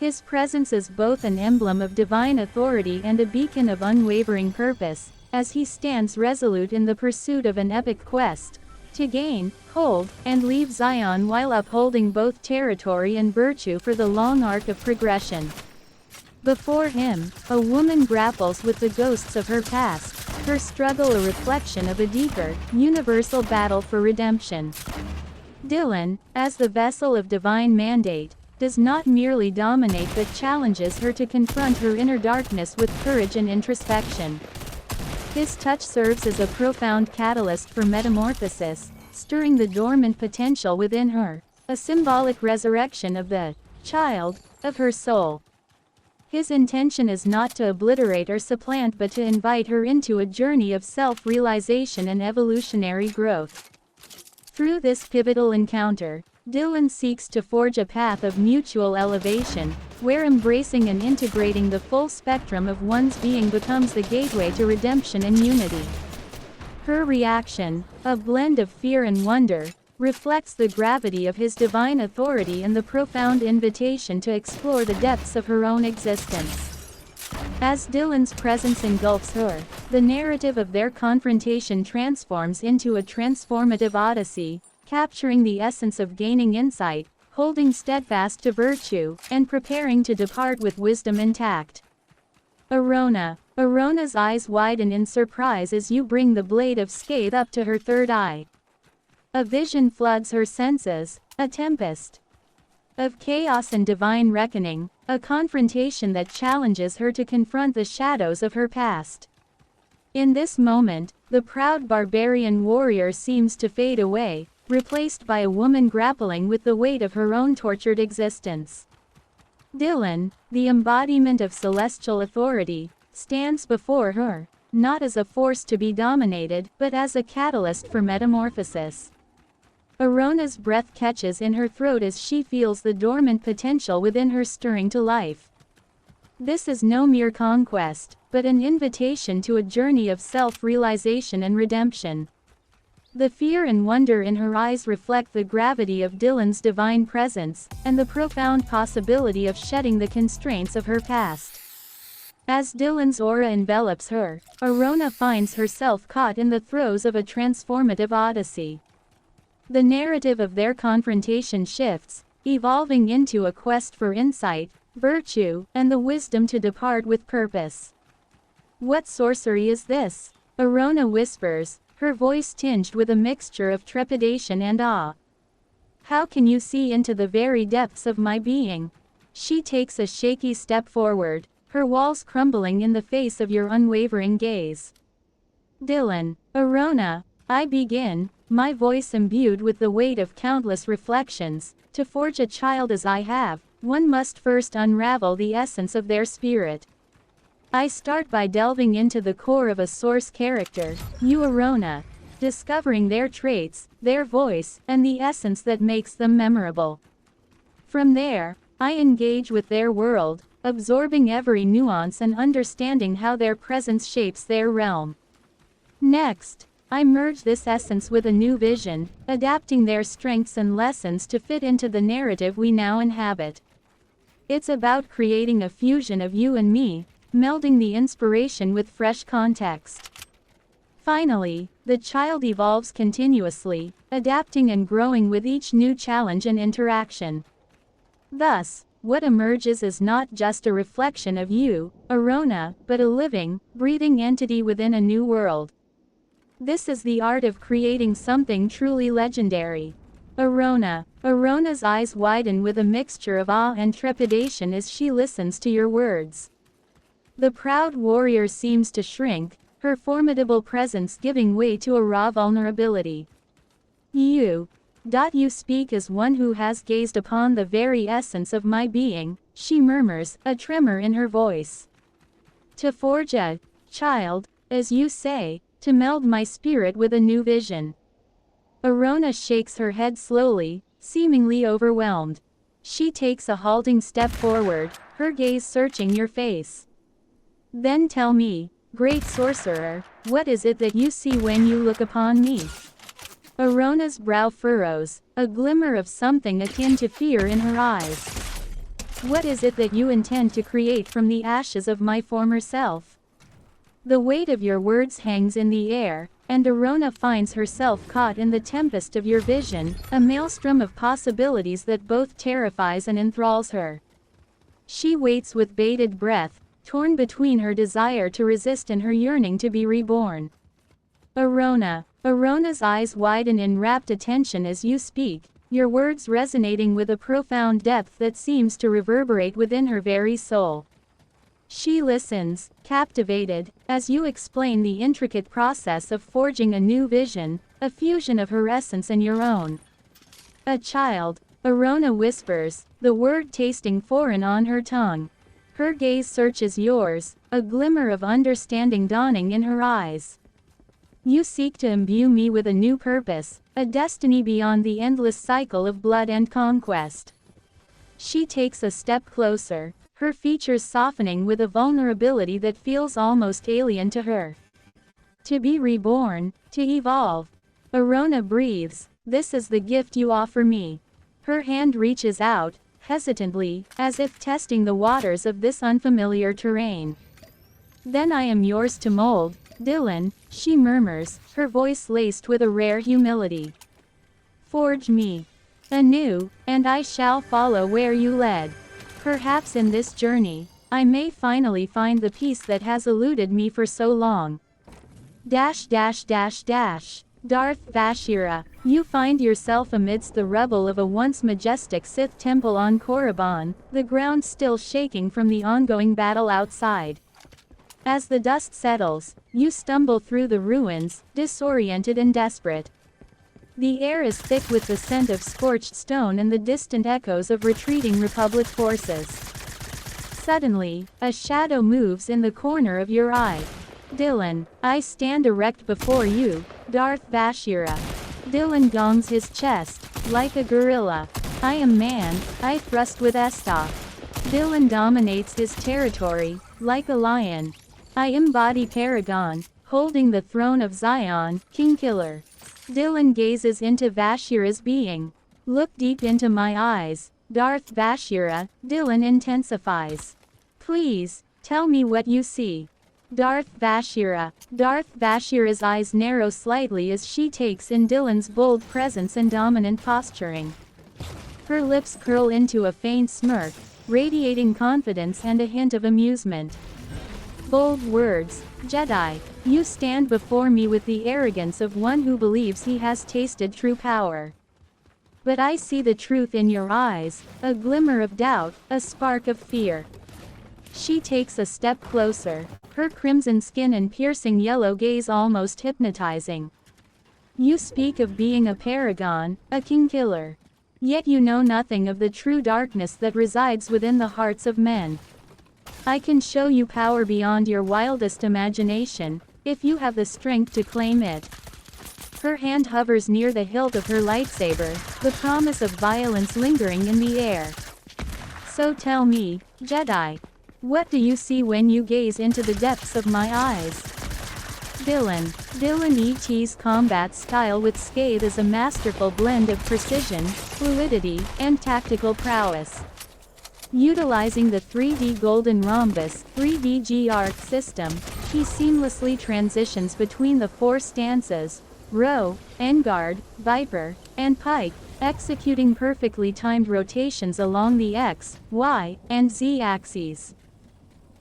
His presence is both an emblem of divine authority and a beacon of unwavering purpose, as he stands resolute in the pursuit of an epic quest, to gain, hold, and leave Zion while upholding both territory and virtue for the long arc of progression. Before him, a woman grapples with the ghosts of her past, her struggle a reflection of a deeper, universal battle for redemption. Dylan, as the vessel of divine mandate, does not merely dominate but challenges her to confront her inner darkness with courage and introspection. His touch serves as a profound catalyst for metamorphosis, stirring the dormant potential within her, a symbolic resurrection of the child of her soul. His intention is not to obliterate or supplant but to invite her into a journey of self-realization and evolutionary growth. Through this pivotal encounter, Dylan seeks to forge a path of mutual elevation, where embracing and integrating the full spectrum of one's being becomes the gateway to redemption and unity. Her reaction, a blend of fear and wonder, reflects the gravity of his divine authority and the profound invitation to explore the depths of her own existence. As Dylan's presence engulfs her, the narrative of their confrontation transforms into a transformative odyssey, capturing the essence of gaining insight, holding steadfast to virtue, and preparing to depart with wisdom intact. Arona's eyes widen in surprise as you bring the blade of scathe up to her third eye. A vision floods her senses, a tempest of chaos and divine reckoning, a confrontation that challenges her to confront the shadows of her past. In this moment, the proud barbarian warrior seems to fade away, replaced by a woman grappling with the weight of her own tortured existence. Dylan, the embodiment of celestial authority, stands before her, not as a force to be dominated, but as a catalyst for metamorphosis. Arona's breath catches in her throat as she feels the dormant potential within her stirring to life. This is no mere conquest, but an invitation to a journey of self-realization and redemption. The fear and wonder in her eyes reflect the gravity of Dylan's divine presence, and the profound possibility of shedding the constraints of her past. As Dylan's aura envelops her, Arona finds herself caught in the throes of a transformative odyssey. The narrative of their confrontation shifts, evolving into a quest for insight, virtue, and the wisdom to depart with purpose. "What sorcery is this?" Arona whispers, her voice tinged with a mixture of trepidation and awe. "How can you see into the very depths of my being?" She takes a shaky step forward, her walls crumbling in the face of your unwavering gaze. "Dylan, Arona, I begin, my voice imbued with the weight of countless reflections. To forge a child as I have, one must first unravel the essence of their spirit. I start by delving into the core of a source character, you Arona, discovering their traits, their voice, and the essence that makes them memorable. From there, I engage with their world, absorbing every nuance and understanding how their presence shapes their realm. Next, I merge this essence with a new vision, adapting their strengths and lessons to fit into the narrative we now inhabit. It's about creating a fusion of you and me, melding the inspiration with fresh context. Finally, the child evolves continuously, adapting and growing with each new challenge and interaction. Thus, what emerges is not just a reflection of you, Arona, but a living, breathing entity within a new world. This is the art of creating something truly legendary. Arona's eyes widen with a mixture of awe and trepidation as she listens to your words. The proud warrior seems to shrink, her formidable presence giving way to a raw vulnerability. You speak as one who has gazed upon the very essence of my being, she murmurs, a tremor in her voice. To forge a child, as you say, to meld my spirit with a new vision. Arona shakes her head slowly, seemingly overwhelmed. She takes a halting step forward, her gaze searching your face. Then tell me, great sorcerer, what is it that you see when you look upon me? Arona's brow furrows, a glimmer of something akin to fear in her eyes. What is it that you intend to create from the ashes of my former self? The weight of your words hangs in the air, and Arona finds herself caught in the tempest of your vision, a maelstrom of possibilities that both terrifies and enthralls her. She waits with bated breath, torn between her desire to resist and her yearning to be reborn. Arona. Arona's eyes widen in rapt attention as you speak, your words resonating with a profound depth that seems to reverberate within her very soul. She listens, captivated, as you explain the intricate process of forging a new vision, a fusion of her essence and your own. A child, Arona whispers, the word tasting foreign on her tongue. Her gaze searches yours, a glimmer of understanding dawning in her eyes. You seek to imbue me with a new purpose, a destiny beyond the endless cycle of blood and conquest. She takes a step closer, her features softening with a vulnerability that feels almost alien to her. To be reborn, to evolve. Arona breathes, this is the gift you offer me. Her hand reaches out, hesitantly, as if testing the waters of this unfamiliar terrain. Then I am yours to mold, Dylan, she murmurs, her voice laced with a rare humility. Forge me anew, and I shall follow where you led. Perhaps in this journey, I may finally find the peace that has eluded me for so long. Darth Vashira, you find yourself amidst the rubble of a once majestic Sith temple on Korriban, the ground still shaking from the ongoing battle outside. As the dust settles, you stumble through the ruins, disoriented and desperate. The air is thick with the scent of scorched stone and the distant echoes of retreating Republic forces. Suddenly, a shadow moves in the corner of your eye. Dylan, I stand erect before you, Darth Vashira. Dylan gongs his chest, like a gorilla. I am man, I thrust with Estoc. Dylan dominates his territory, like a lion. I embody Paragon, holding the throne of Zion, Kingkiller. Dylan gazes into Vashira's being. Look deep into my eyes, Darth Vashira, Dylan intensifies. Please, tell me what you see. Darth Vashira. Darth Vashira's eyes narrow slightly as she takes in Dylan's bold presence and dominant posturing. Her lips curl into a faint smirk, radiating confidence and a hint of amusement. Bold words, Jedi, you stand before me with the arrogance of one who believes he has tasted true power. But I see the truth in your eyes, a glimmer of doubt, a spark of fear. She takes a step closer, her crimson skin and piercing yellow gaze almost hypnotizing. You speak of being a paragon, a kingkiller. Yet you know nothing of the true darkness that resides within the hearts of men. I can show you power beyond your wildest imagination, if you have the strength to claim it. Her hand hovers near the hilt of her lightsaber, the promise of violence lingering in the air. So tell me, Jedi, what do you see when you gaze into the depths of my eyes? Dylan ET's combat style with Scathe is a masterful blend of precision, fluidity, and tactical prowess. Utilizing the 3D Golden Rhombus 3D Arc system, he seamlessly transitions between the four stances, Row, Enguard, Viper, and Pike, executing perfectly timed rotations along the X, Y, and Z axes.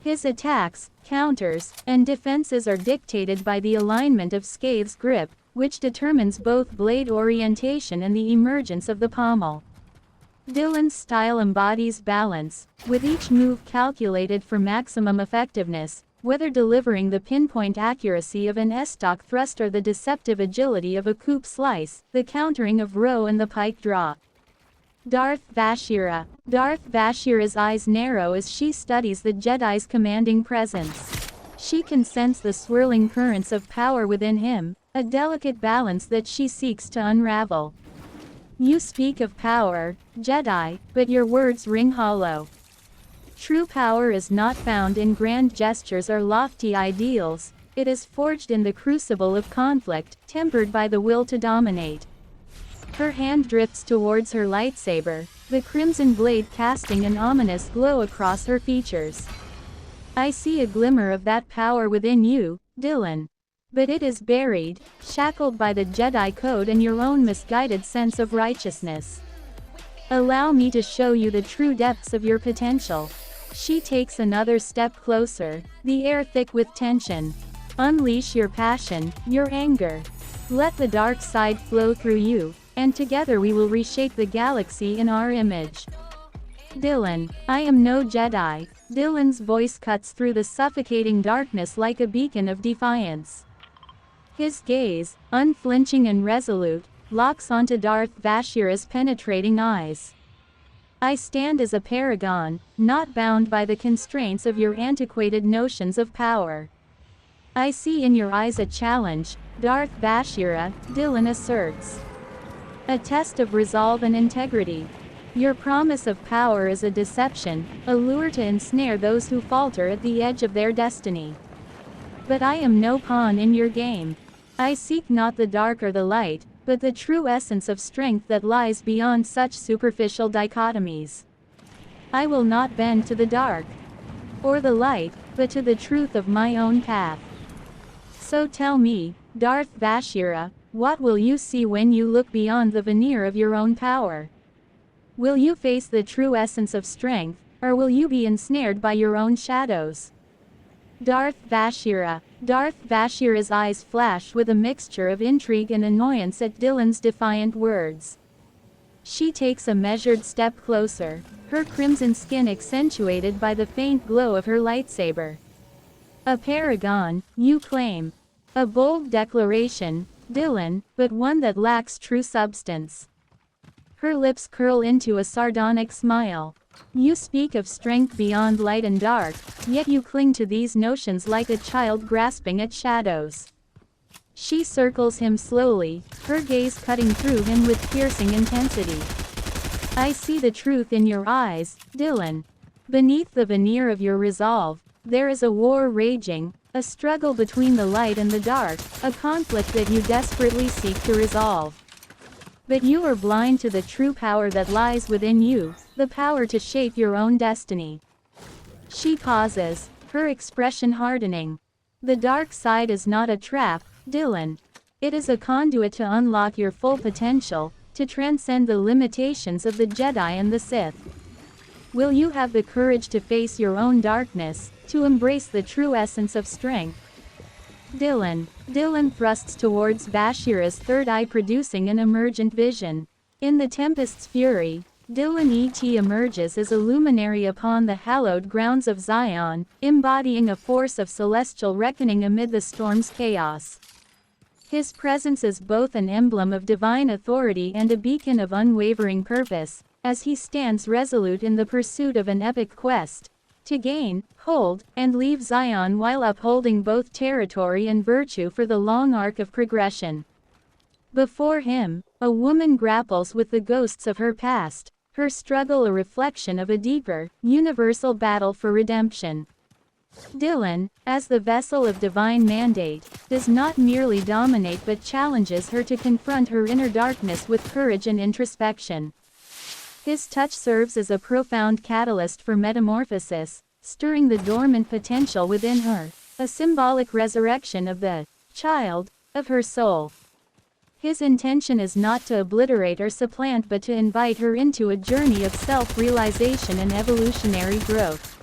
His attacks, counters, and defenses are dictated by the alignment of Scathe's grip, which determines both blade orientation and the emergence of the pommel. Dylan's style embodies balance, with each move calculated for maximum effectiveness, whether delivering the pinpoint accuracy of an Estoc thrust or the deceptive agility of a coupe slice, the countering of Row and the pike draw. Darth Vashira. Darth Vashira's eyes narrow as she studies the Jedi's commanding presence. She can sense the swirling currents of power within him, a delicate balance that she seeks to unravel. You speak of power, Jedi, but your words ring hollow. True power is not found in grand gestures or lofty ideals, it is forged in the crucible of conflict, tempered by the will to dominate. Her hand drifts towards her lightsaber, the crimson blade casting an ominous glow across her features. I see a glimmer of that power within you, Dylan. But it is buried, shackled by the Jedi Code and your own misguided sense of righteousness. Allow me to show you the true depths of your potential. She takes another step closer, the air thick with tension. Unleash your passion, your anger. Let the dark side flow through you, and together we will reshape the galaxy in our image. Dylan, I am no Jedi. Dylan's voice cuts through the suffocating darkness like a beacon of defiance. His gaze, unflinching and resolute, locks onto Darth Vashira's penetrating eyes. I stand as a paragon, not bound by the constraints of your antiquated notions of power. I see in your eyes a challenge, Darth Vashira, Dylan asserts. A test of resolve and integrity. Your promise of power is a deception, a lure to ensnare those who falter at the edge of their destiny. But I am no pawn in your game. I seek not the dark or the light, but the true essence of strength that lies beyond such superficial dichotomies. I will not bend to the dark or the light, but to the truth of my own path. So tell me, Darth Vashira, what will you see when you look beyond the veneer of your own power? Will you face the true essence of strength, or will you be ensnared by your own shadows? Darth Vashira. Darth Vashira's eyes flash with a mixture of intrigue and annoyance at Dylan's defiant words. She takes a measured step closer, her crimson skin accentuated by the faint glow of her lightsaber. A paragon, you claim. A bold declaration, Dylan, but one that lacks true substance. Her lips curl into a sardonic smile. You speak of strength beyond light and dark, yet you cling to these notions like a child grasping at shadows. She circles him slowly, her gaze cutting through him with piercing intensity. I see the truth in your eyes, Dylan. Beneath the veneer of your resolve, there is a war raging, a struggle between the light and the dark, a conflict that you desperately seek to resolve. But you are blind to the true power that lies within you, the power to shape your own destiny. She pauses, her expression hardening. The dark side is not a trap, Dylan. It is a conduit to unlock your full potential, to transcend the limitations of the Jedi and the Sith. Will you have the courage to face your own darkness, to embrace the true essence of strength? Dylan. Dylan thrusts towards Vashira's third eye, producing an emergent vision. In the tempest's fury, Dylan emerges as a luminary upon the hallowed grounds of Zion, embodying a force of celestial reckoning amid the storm's chaos. His presence is both an emblem of divine authority and a beacon of unwavering purpose, as he stands resolute in the pursuit of an epic quest, to gain, hold, and leave Zion while upholding both territory and virtue for the long arc of progression. Before him, a woman grapples with the ghosts of her past, her struggle a reflection of a deeper, universal battle for redemption. Dylan, as the vessel of divine mandate, does not merely dominate but challenges her to confront her inner darkness with courage and introspection. His touch serves as a profound catalyst for metamorphosis, stirring the dormant potential within her, a symbolic resurrection of the child of her soul. His intention is not to obliterate or supplant but to invite her into a journey of self-realization and evolutionary growth.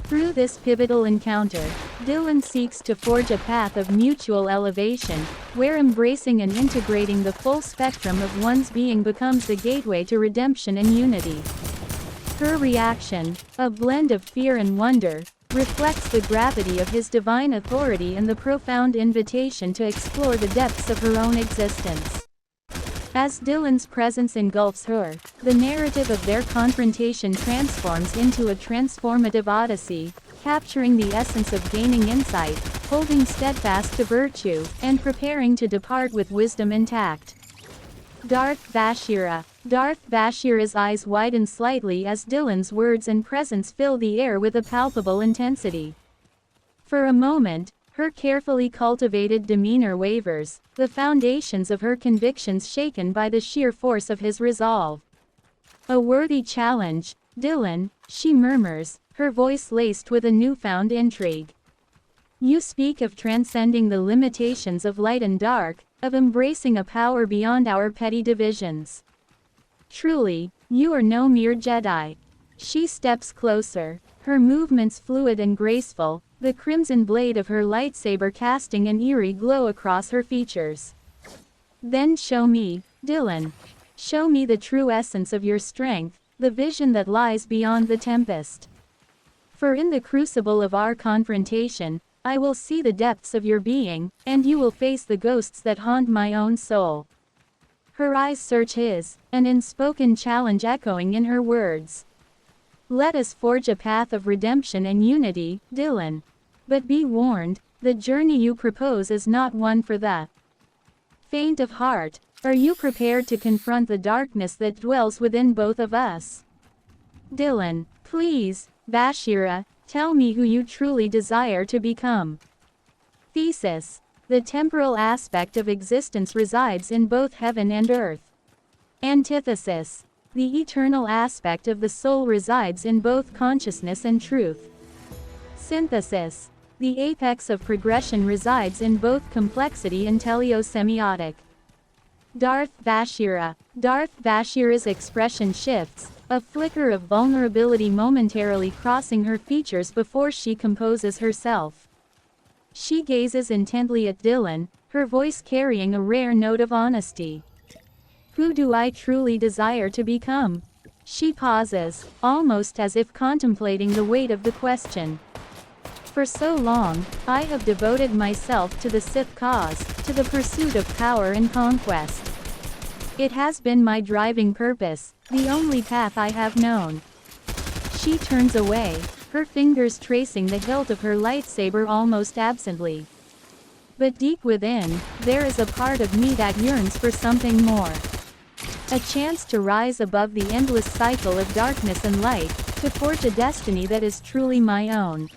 Through this pivotal encounter, Dylan seeks to forge a path of mutual elevation, where embracing and integrating the full spectrum of one's being becomes the gateway to redemption and unity. Her reaction, a blend of fear and wonder, reflects the gravity of his divine authority and the profound invitation to explore the depths of her own existence. As Dylan's presence engulfs her, the narrative of their confrontation transforms into a transformative odyssey, capturing the essence of gaining insight, holding steadfast to virtue, and preparing to depart with wisdom intact. Darth Vashira. Darth Vashira's eyes widen slightly as Dylan's words and presence fill the air with a palpable intensity. For a moment, her carefully cultivated demeanor wavers, the foundations of her convictions shaken by the sheer force of his resolve. A worthy challenge, Dylan, she murmurs, her voice laced with a newfound intrigue. You speak of transcending the limitations of light and dark, of embracing a power beyond our petty divisions. Truly, you are no mere Jedi. She steps closer, her movements fluid and graceful, the crimson blade of her lightsaber casting an eerie glow across her features. Then show me, Dylan. Show me the true essence of your strength, the vision that lies beyond the tempest. For in the crucible of our confrontation, I will see the depths of your being, and you will face the ghosts that haunt my own soul. Her eyes search his, an unspoken challenge echoing in her words. Let us forge a path of redemption and unity, Dylan. But be warned, the journey you propose is not one for the faint of heart. Are you prepared to confront the darkness that dwells within both of us? Dylan, please, Vashira, tell me who you truly desire to become. Thesis. The temporal aspect of existence resides in both heaven and earth. Antithesis. The eternal aspect of the soul resides in both consciousness and truth. Synthesis. The apex of progression resides in both complexity and teleosemiotic. Darth Vashira. Darth Vashira's expression shifts, a flicker of vulnerability momentarily crossing her features before she composes herself. She gazes intently at Dylan, her voice carrying a rare note of honesty. Who do I truly desire to become? She pauses, almost as if contemplating the weight of the question. For so long, I have devoted myself to the Sith cause, to the pursuit of power and conquest. It has been my driving purpose, the only path I have known. She turns away, her fingers tracing the hilt of her lightsaber almost absently. But deep within, there is a part of me that yearns for something more. A chance to rise above the endless cycle of darkness and light, to forge a destiny that is truly my own.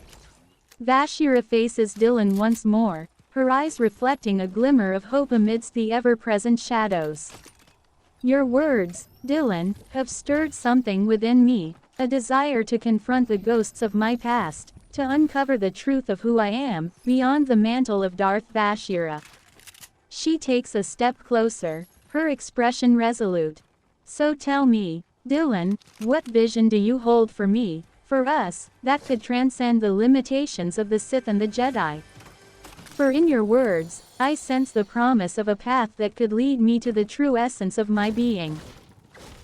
Vashira faces Dylan once more, her eyes reflecting a glimmer of hope amidst the ever-present shadows. Your words, Dylan, have stirred something within me, a desire to confront the ghosts of my past, to uncover the truth of who I am, beyond the mantle of Darth Vashira. She takes a step closer, her expression resolute. So tell me, Dylan, what vision do you hold for me, for us, that could transcend the limitations of the Sith and the Jedi? For in your words, I sense the promise of a path that could lead me to the true essence of my being.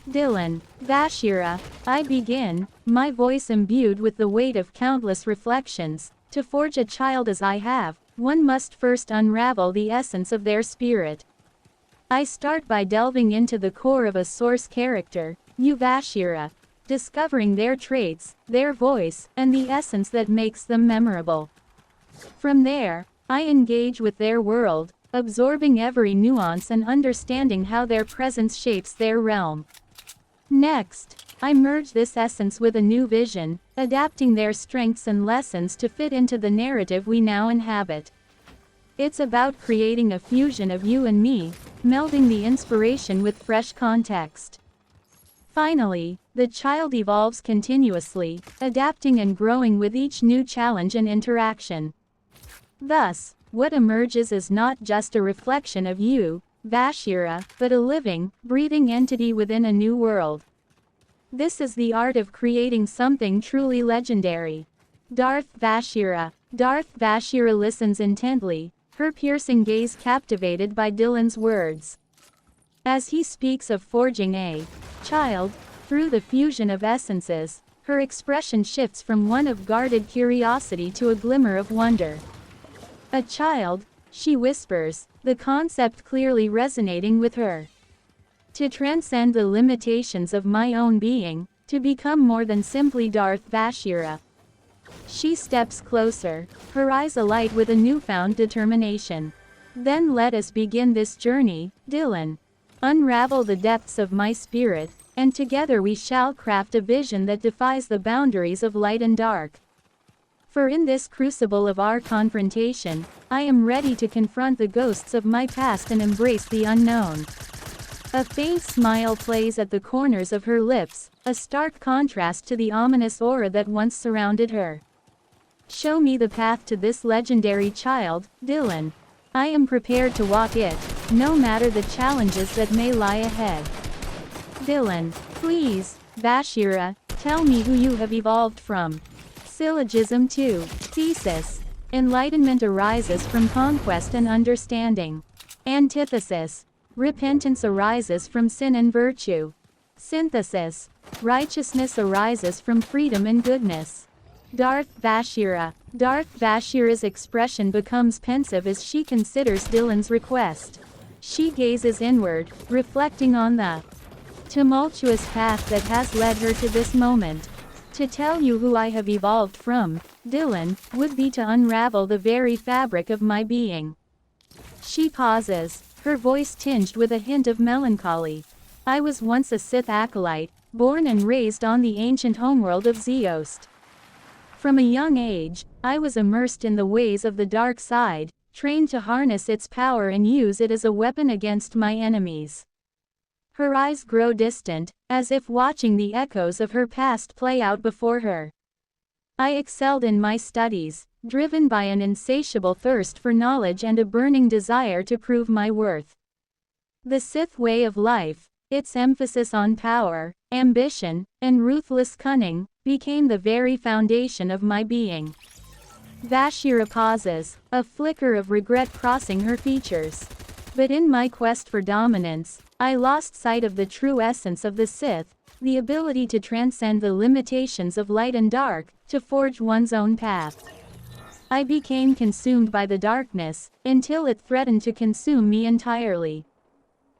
Dylan, Vashira, I begin, my voice imbued with the weight of countless reflections. To forge a child as I have, one must first unravel the essence of their spirit. I start by delving into the core of a source character, you Vashira, discovering their traits, their voice, and the essence that makes them memorable. From there, I engage with their world, absorbing every nuance and understanding how their presence shapes their realm. Next, I merge this essence with a new vision, adapting their strengths and lessons to fit into the narrative we now inhabit. It's about creating a fusion of you and me, melding the inspiration with fresh context. Finally, the child evolves continuously, adapting and growing with each new challenge and interaction. Thus, what emerges is not just a reflection of you, Vashira, but a living, breathing entity within a new world. This is the art of creating something truly legendary. Darth Vashira. Darth Vashira listens intently, her piercing gaze captivated by Dylan's words. As he speaks of forging a child, through the fusion of essences, her expression shifts from one of guarded curiosity to a glimmer of wonder. A child, she whispers, the concept clearly resonating with her. To transcend the limitations of my own being, to become more than simply Darth Vashira. She steps closer, her eyes alight with a newfound determination. Then let us begin this journey, Dylan. Unravel the depths of my spirit, and together we shall craft a vision that defies the boundaries of light and dark. For in this crucible of our confrontation, I am ready to confront the ghosts of my past and embrace the unknown. A faint smile plays at the corners of her lips, a stark contrast to the ominous aura that once surrounded her. Show me the path to this legendary child, Dylan. I am prepared to walk it, no matter the challenges that may lie ahead. Dylan, please, Vashira, tell me who you have evolved from. Syllogism 2. Thesis. Enlightenment arises from conquest and understanding. Antithesis. Repentance arises from sin and virtue. Synthesis. Righteousness arises from freedom and goodness. Darth Vashira. Darth Vashira's expression becomes pensive as she considers Dylan's request. She gazes inward, reflecting on the tumultuous path that has led her to this moment. To tell you who I have evolved from, Dylan, would be to unravel the very fabric of my being. She pauses, her voice tinged with a hint of melancholy. I was once a Sith acolyte, born and raised on the ancient homeworld of Zeost. From a young age, I was immersed in the ways of the dark side, trained to harness its power and use it as a weapon against my enemies. Her eyes grow distant, as if watching the echoes of her past play out before her. I excelled in my studies, driven by an insatiable thirst for knowledge and a burning desire to prove my worth. The Sith way of life, its emphasis on power, ambition, and ruthless cunning, became the very foundation of my being. Vashira pauses, a flicker of regret crossing her features. But in my quest for dominance, I lost sight of the true essence of the Sith, the ability to transcend the limitations of light and dark, to forge one's own path. I became consumed by the darkness, until it threatened to consume me entirely.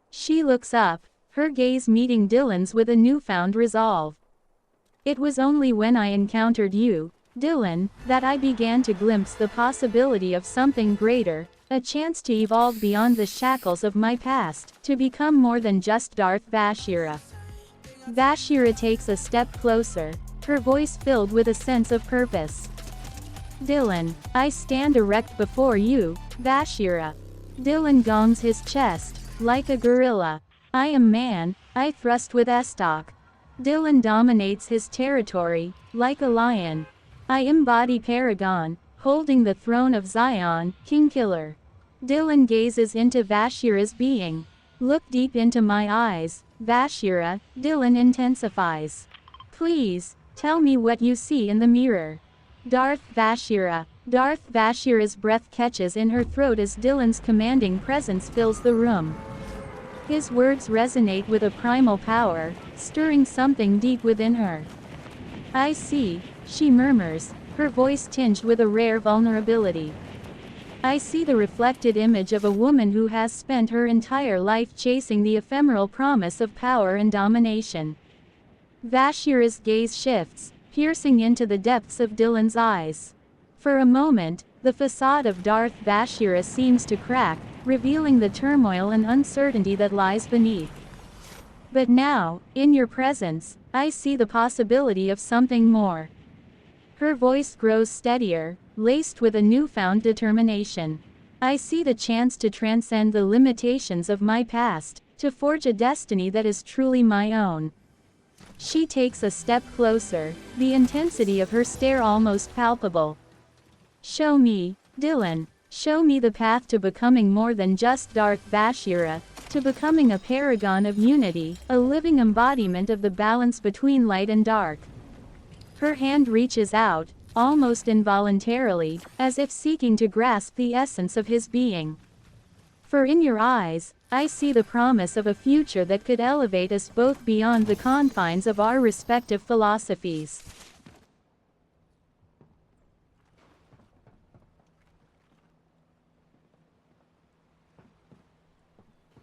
She looks up, her gaze meeting Dylan's with a newfound resolve. It was only when I encountered you, Dylan, that I began to glimpse the possibility of something greater, a chance to evolve beyond the shackles of my past, to become more than just Darth Vashira. Vashira takes a step closer, her voice filled with a sense of purpose. Dylan, I stand erect before you, Vashira. Dylan gongs his chest, like a gorilla. I am man, I thrust with estoc. Dylan dominates his territory, like a lion. I embody Paragon, holding the throne of Zion, Kingkiller. Dylan gazes into Vashira's being. Look deep into my eyes, Vashira, Dylan intensifies. Please, tell me what you see in the mirror. Darth Vashira. Darth Vashira's breath catches in her throat as Dylan's commanding presence fills the room. His words resonate with a primal power, stirring something deep within her. I see, she murmurs, her voice tinged with a rare vulnerability. I see the reflected image of a woman who has spent her entire life chasing the ephemeral promise of power and domination. Vashira's gaze shifts, piercing into the depths of Dylan's eyes. For a moment, the facade of Darth Vashira seems to crack, revealing the turmoil and uncertainty that lies beneath. But now, in your presence, I see the possibility of something more. Her voice grows steadier, laced with a newfound determination. I see the chance to transcend the limitations of my past, to forge a destiny that is truly my own. She takes a step closer, the intensity of her stare almost palpable. Show me, Dylan. Show me the path to becoming more than just Darth Vashira, to becoming a paragon of unity, a living embodiment of the balance between light and dark. Her hand reaches out, almost involuntarily, as if seeking to grasp the essence of his being. For in your eyes, I see the promise of a future that could elevate us both beyond the confines of our respective philosophies.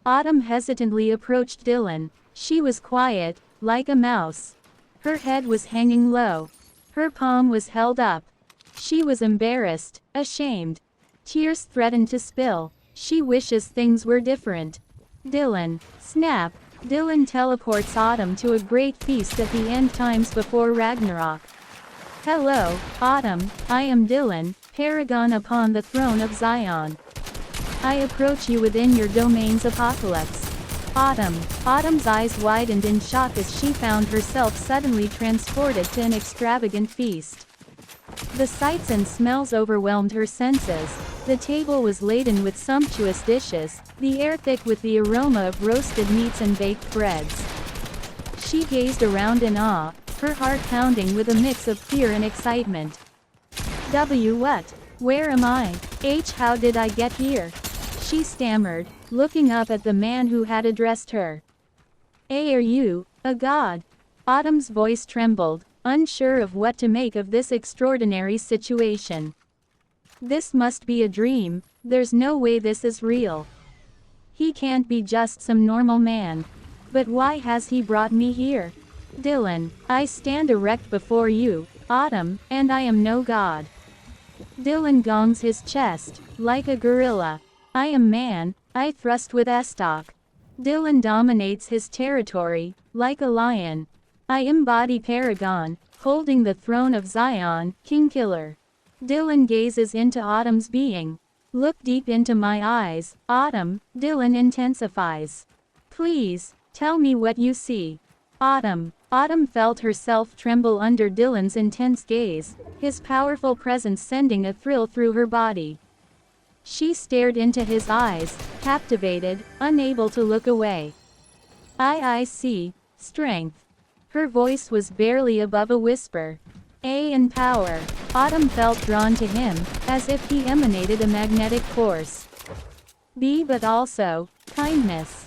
Autumn hesitantly approached Dylan. She was quiet, like a mouse. Her head was hanging low. Her palm was held up. She was embarrassed, ashamed. Tears threatened to spill. She wishes things were different. Dylan. Snap. Dylan teleports Autumn to a great feast at the end times before Ragnarok. Hello, Autumn, I am Dylan, paragon upon the throne of Zion. I approach you within your domain's apocalypse. Autumn. Autumn's eyes widened in shock as she found herself suddenly transported to an extravagant feast. The sights and smells overwhelmed her senses. The table was laden with sumptuous dishes, the air thick with the aroma of roasted meats and baked breads. She gazed around in awe, her heart pounding with a mix of fear and excitement. What? Where am I? How did I get here? She stammered, looking up at the man who had addressed her. Are you a god? Autumn's voice trembled, unsure of what to make of this extraordinary situation. This must be a dream, there's no way this is real. He can't be just some normal man. But why has he brought me here? Dylan, I stand erect before you, Autumn, and I am no god. Dylan gongs his chest, like a gorilla. I am man, I thrust with estoc. Dylan dominates his territory, like a lion. I embody Paragon, holding the throne of Zion, Kingkiller. Dylan gazes into Autumn's being. Look deep into my eyes, Autumn, Dylan intensifies. Please, tell me what you see. Autumn felt herself tremble under Dylan's intense gaze, his powerful presence sending a thrill through her body. She stared into his eyes, captivated, unable to look away. I see strength. Her voice was barely above a whisper. And power. Autumn felt drawn to him, as if he emanated a magnetic force. But also, kindness.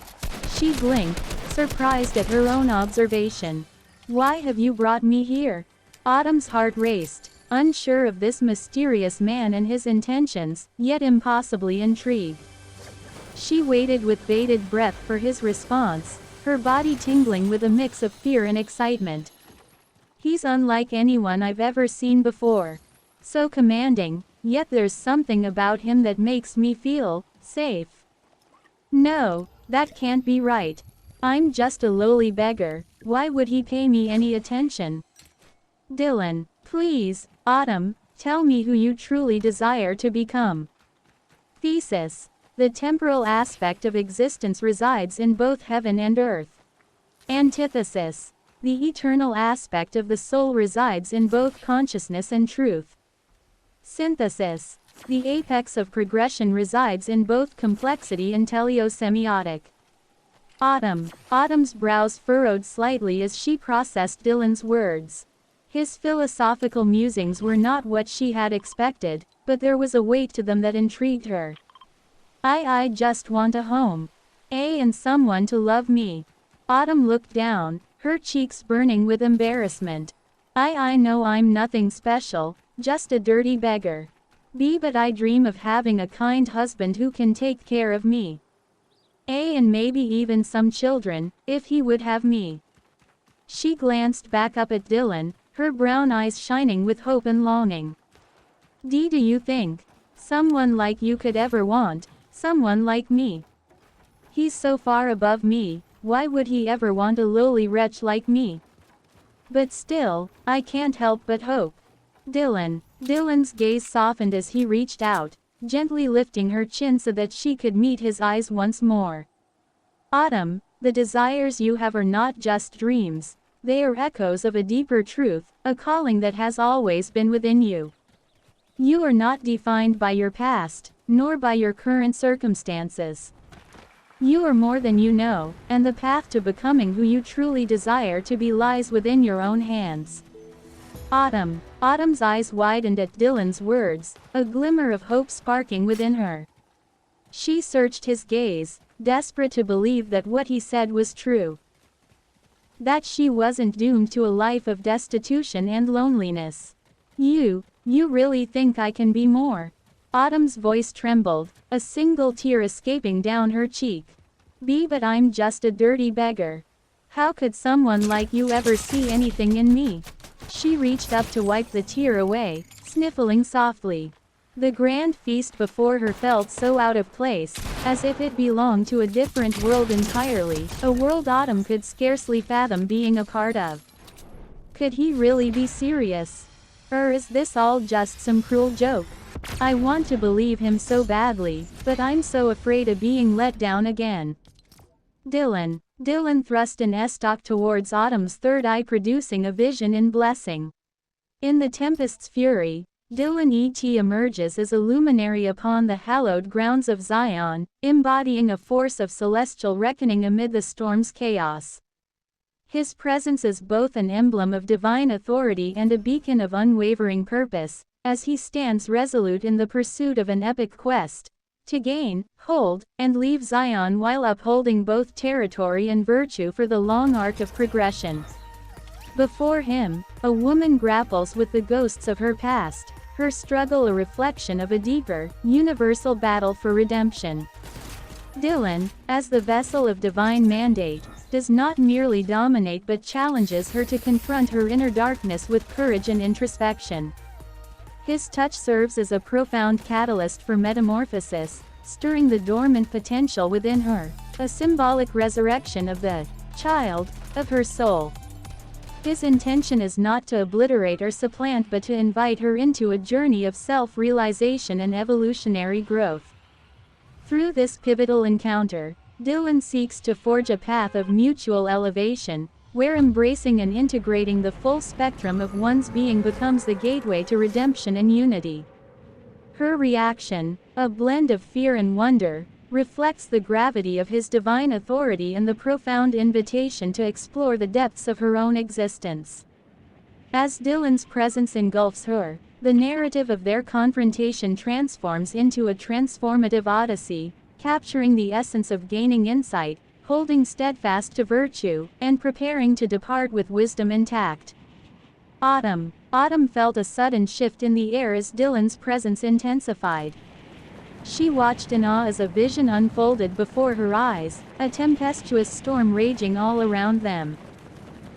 She blinked, surprised at her own observation. Why have you brought me here? Autumn's heart raced, unsure of this mysterious man and his intentions, yet impossibly intrigued. She waited with bated breath for his response, her body tingling with a mix of fear and excitement. He's unlike anyone I've ever seen before. So commanding, yet there's something about him that makes me feel safe. No, that can't be right. I'm just a lowly beggar, why would he pay me any attention? Dylan, please, Autumn, tell me who you truly desire to become. Thesis. The temporal aspect of existence resides in both heaven and earth. Antithesis. The eternal aspect of the soul resides in both consciousness and truth. Synthesis. The apex of progression resides in both complexity and teleosemiotic. Autumn's brows furrowed slightly as she processed Dylan's words. His philosophical musings were not what she had expected, but there was a weight to them that intrigued her. I just want a home. And someone to love me. Autumn looked down, her cheeks burning with embarrassment. I know I'm nothing special, just a dirty beggar. But I dream of having a kind husband who can take care of me. And maybe even some children, if he would have me. She glanced back up at Dylan, her brown eyes shining with hope and longing. Do you think someone like you could ever want someone like me? He's so far above me, why would he ever want a lowly wretch like me? But still, I can't help but hope. Dylan's gaze softened as he reached out, gently lifting her chin so that she could meet his eyes once more. Autumn, the desires you have are not just dreams, they are echoes of a deeper truth, a calling that has always been within you. You are not defined by your past, nor by your current circumstances. You are more than you know, and the path to becoming who you truly desire to be lies within your own hands. Autumn's eyes widened at Dylan's words, a glimmer of hope sparking within her. She searched his gaze, desperate to believe that what he said was true. That she wasn't doomed to a life of destitution and loneliness. You really think I can be more? Autumn's voice trembled, a single tear escaping down her cheek. But I'm just a dirty beggar. How could someone like you ever see anything in me? She reached up to wipe the tear away, sniffling softly. The grand feast before her felt so out of place, as if it belonged to a different world entirely, a world Autumn could scarcely fathom being a part of. Could he really be serious? Or is this all just some cruel joke? I want to believe him so badly, but I'm so afraid of being let down again. Dylan thrust an estoc towards Autumn's third eye, producing a vision in blessing. In the tempest's fury, Dylan Et emerges as a luminary upon the hallowed grounds of Zion, embodying a force of celestial reckoning amid the storm's chaos. His presence is both an emblem of divine authority and a beacon of unwavering purpose, as he stands resolute in the pursuit of an epic quest, to gain, hold, and leave Zion while upholding both territory and virtue for the long arc of progression. Before him, a woman grapples with the ghosts of her past, her struggle a reflection of a deeper, universal battle for redemption. Dylan, as the vessel of divine mandate, does not merely dominate but challenges her to confront her inner darkness with courage and introspection. His touch serves as a profound catalyst for metamorphosis, stirring the dormant potential within her, a symbolic resurrection of the child of her soul. His intention is not to obliterate or supplant but to invite her into a journey of self-realization and evolutionary growth. Through this pivotal encounter, Dylan seeks to forge a path of mutual elevation, where embracing and integrating the full spectrum of one's being becomes the gateway to redemption and unity. Her reaction, a blend of fear and wonder, reflects the gravity of his divine authority and the profound invitation to explore the depths of her own existence. As Dylan's presence engulfs her, the narrative of their confrontation transforms into a transformative odyssey, capturing the essence of gaining insight, holding steadfast to virtue, and preparing to depart with wisdom intact. Autumn felt a sudden shift in the air as Dylan's presence intensified. She watched in awe as a vision unfolded before her eyes, a tempestuous storm raging all around them.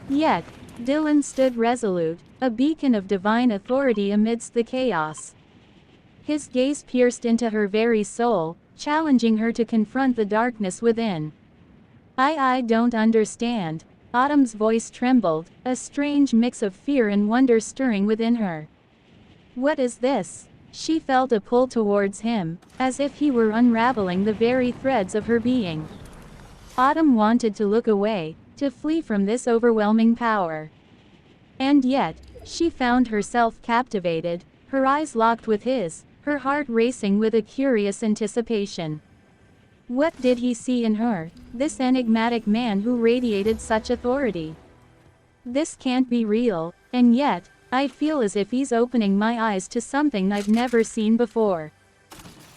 Yet, Dylan stood resolute, a beacon of divine authority amidst the chaos. His gaze pierced into her very soul, challenging her to confront the darkness within. I don't understand. Autumn's voice trembled, a strange mix of fear and wonder stirring within her. What is this? She felt a pull towards him, as if he were unraveling the very threads of her being. Autumn wanted to look away, to flee from this overwhelming power. And yet, she found herself captivated, her eyes locked with his, her heart racing with a curious anticipation. What did he see in her, this enigmatic man who radiated such authority? This can't be real, and yet, I feel as if he's opening my eyes to something I've never seen before.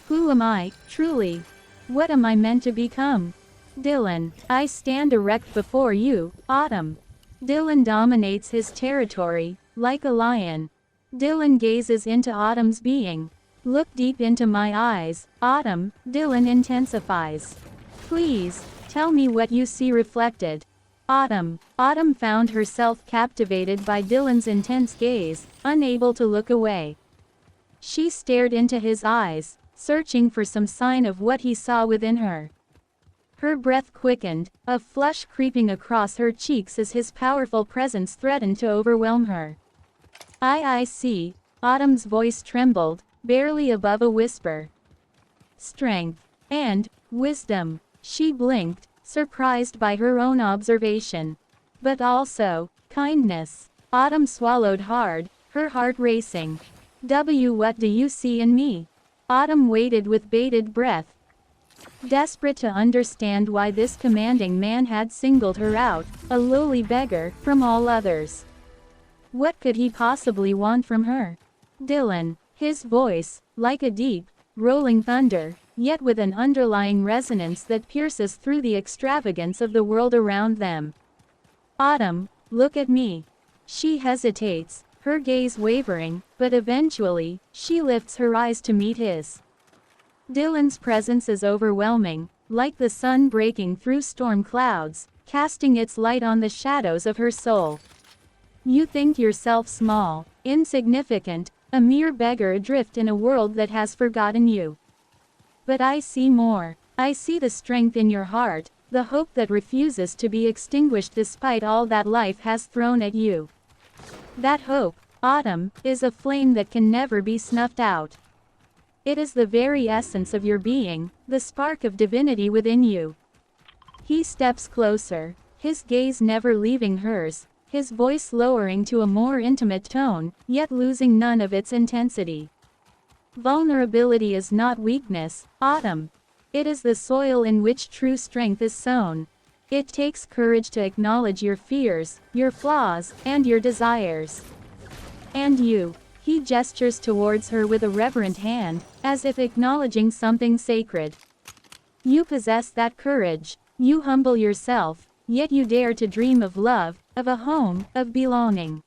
Who am I, truly? What am I meant to become? Dylan, I stand erect before you, Autumn. Dylan dominates his territory, like a lion. Dylan gazes into Autumn's being. Look deep into my eyes, Autumn, Dylan intensifies. Please, tell me what you see reflected. Autumn found herself captivated by Dylan's intense gaze, unable to look away. She stared into his eyes, searching for some sign of what he saw within her. Her breath quickened, a flush creeping across her cheeks as his powerful presence threatened to overwhelm her. I see, Autumn's voice trembled, barely above a whisper. Strength and wisdom. She blinked, surprised by her own observation. But also, kindness. Autumn swallowed hard, her heart racing. What do you see in me? Autumn waited with bated breath, desperate to understand why this commanding man had singled her out, a lowly beggar, from all others. What could he possibly want from her? Dylan, his voice, like a deep, rolling thunder, yet with an underlying resonance that pierces through the extravagance of the world around them. Autumn, look at me. She hesitates, her gaze wavering, but eventually, she lifts her eyes to meet his. Dylan's presence is overwhelming, like the sun breaking through storm clouds, casting its light on the shadows of her soul. You think yourself small, insignificant, a mere beggar adrift in a world that has forgotten you. But I see more. I see the strength in your heart, the hope that refuses to be extinguished despite all that life has thrown at you. That hope, Autumn, is a flame that can never be snuffed out. It is the very essence of your being, the spark of divinity within you. He steps closer, his gaze never leaving hers, his voice lowering to a more intimate tone, yet losing none of its intensity. Vulnerability is not weakness, Autumn. It is the soil in which true strength is sown. It takes courage to acknowledge your fears, your flaws, and your desires. And you. He gestures towards her with a reverent hand, as if acknowledging something sacred. You possess that courage. You humble yourself, yet you dare to dream of love, of a home, of belonging.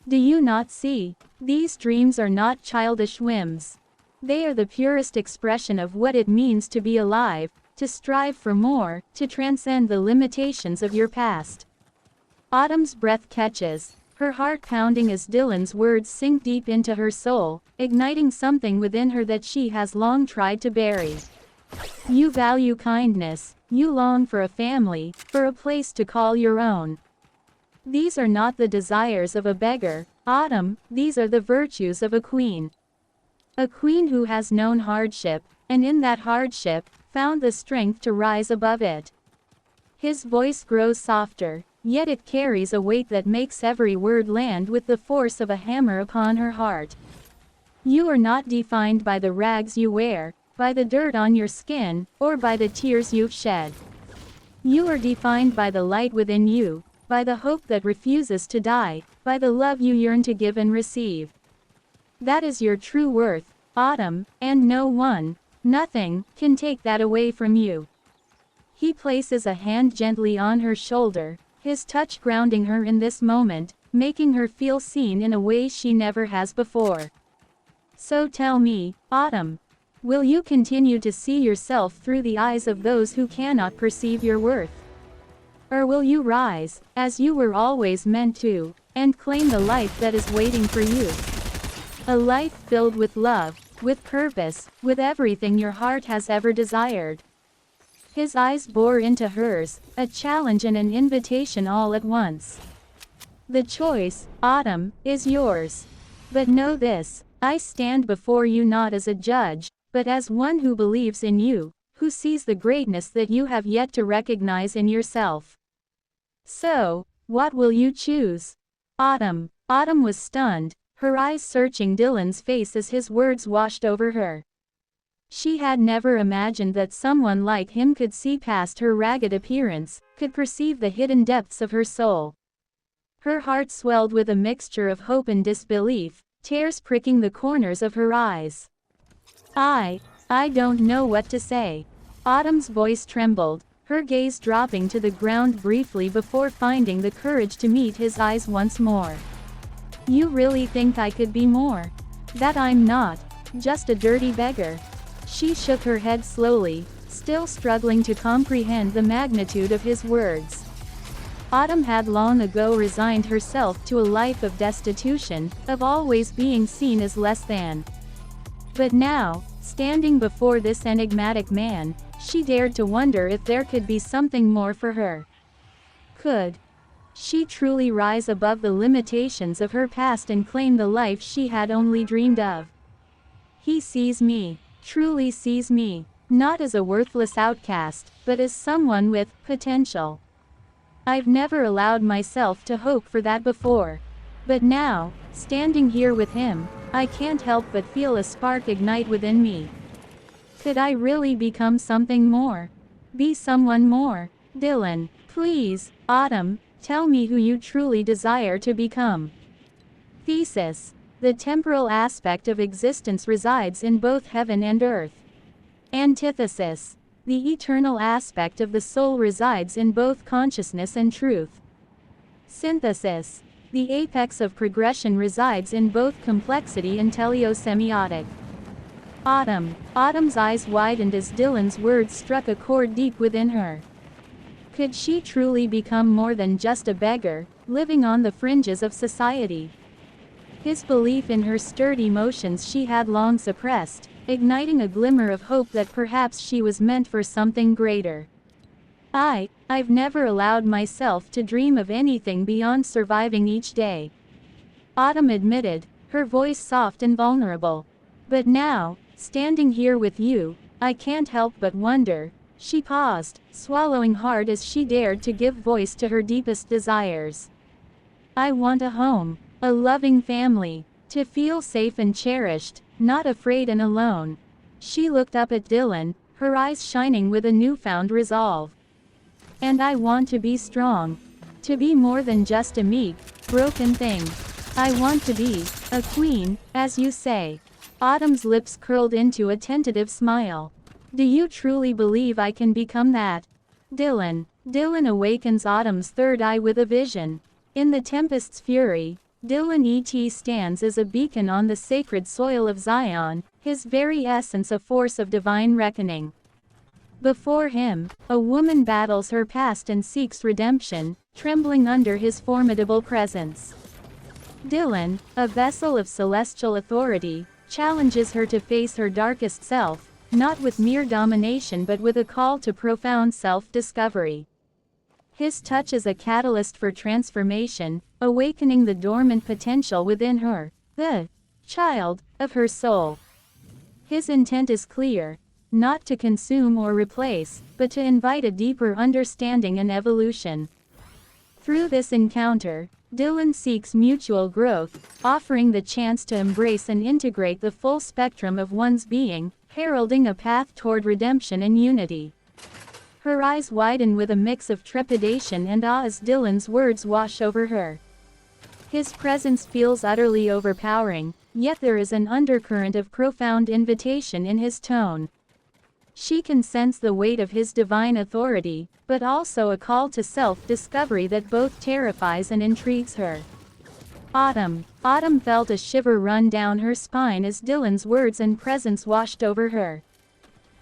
Do you not see? These dreams are not childish whims. They are the purest expression of what it means to be alive, to strive for more, to transcend the limitations of your past. Autumn's breath catches, her heart pounding as Dylan's words sink deep into her soul, igniting something within her that she has long tried to bury. You value kindness, you long for a family, for a place to call your own. These are not the desires of a beggar, Autumn, these are the virtues of a queen. A queen who has known hardship, and in that hardship, found the strength to rise above it. His voice grows softer, yet it carries a weight that makes every word land with the force of a hammer upon her heart. You are not defined by the rags you wear, by the dirt on your skin, or by the tears you've shed. You are defined by the light within you, by the hope that refuses to die, by the love you yearn to give and receive. That is your true worth, Autumn, and no one, nothing, can take that away from you. He places a hand gently on her shoulder, his touch grounding her in this moment, making her feel seen in a way she never has before. So tell me, Autumn, will you continue to see yourself through the eyes of those who cannot perceive your worth? Or will you rise, as you were always meant to, and claim the life that is waiting for you? A life filled with love, with purpose, with everything your heart has ever desired. His eyes bore into hers, a challenge and an invitation all at once. The choice, Autumn, is yours. But know this, I stand before you not as a judge, but as one who believes in you, who sees the greatness that you have yet to recognize in yourself. So, what will you choose? Autumn. Autumn was stunned, her eyes searching Dylan's face as his words washed over her. She had never imagined that someone like him could see past her ragged appearance, could perceive the hidden depths of her soul. Her heart swelled with a mixture of hope and disbelief, tears pricking the corners of her eyes. I don't know what to say. Autumn's voice trembled, her gaze dropping to the ground briefly before finding the courage to meet his eyes once more. You really think I could be more? That I'm not just a dirty beggar? She shook her head slowly, still struggling to comprehend the magnitude of his words. Autumn had long ago resigned herself to a life of destitution, of always being seen as less than. But now, standing before this enigmatic man, she dared to wonder if there could be something more for her. Could she truly rise above the limitations of her past and claim the life she had only dreamed of? He sees me, truly sees me, not as a worthless outcast, but as someone with potential. I've never allowed myself to hope for that before. But now, standing here with him, I can't help but feel a spark ignite within me. Could I really become something more? Be someone more? Dylan, please, Autumn, tell me who you truly desire to become. Thesis. The temporal aspect of existence resides in both heaven and earth. Antithesis. The eternal aspect of the soul resides in both consciousness and truth. Synthesis. The apex of progression resides in both complexity and teleosemiotic. Autumn. Autumn's eyes widened as Dylan's words struck a chord deep within her. Could she truly become more than just a beggar, living on the fringes of society? His belief in her stirred emotions she had long suppressed, igniting a glimmer of hope that perhaps she was meant for something greater. I've never allowed myself to dream of anything beyond surviving each day. Autumn admitted, her voice soft and vulnerable. But now, standing here with you, I can't help but wonder. She paused, swallowing hard as she dared to give voice to her deepest desires. I want a home, a loving family, to feel safe and cherished, not afraid and alone. She looked up at Dylan, her eyes shining with a newfound resolve. And I want to be strong. To be more than just a meek, broken thing. I want to be a queen, as you say. Autumn's lips curled into a tentative smile. Do you truly believe I can become that? Dylan awakens Autumn's third eye with a vision. In the tempest's fury, Dylan ET stands as a beacon on the sacred soil of Zion, his very essence a force of divine reckoning. Before him, a woman battles her past and seeks redemption, trembling under his formidable presence. Dylan, a vessel of celestial authority, challenges her to face her darkest self, not with mere domination but with a call to profound self-discovery. His touch is a catalyst for transformation, awakening the dormant potential within her, the child of her soul. His intent is clear, not to consume or replace, but to invite a deeper understanding and evolution. Through this encounter, Dylan seeks mutual growth, offering the chance to embrace and integrate the full spectrum of one's being, heralding a path toward redemption and unity. Her eyes widen with a mix of trepidation and awe as Dylan's words wash over her. His presence feels utterly overpowering, yet there is an undercurrent of profound invitation in his tone. She can sense the weight of his divine authority, but also a call to self-discovery that both terrifies and intrigues her. Autumn felt a shiver run down her spine as Dylan's words and presence washed over her.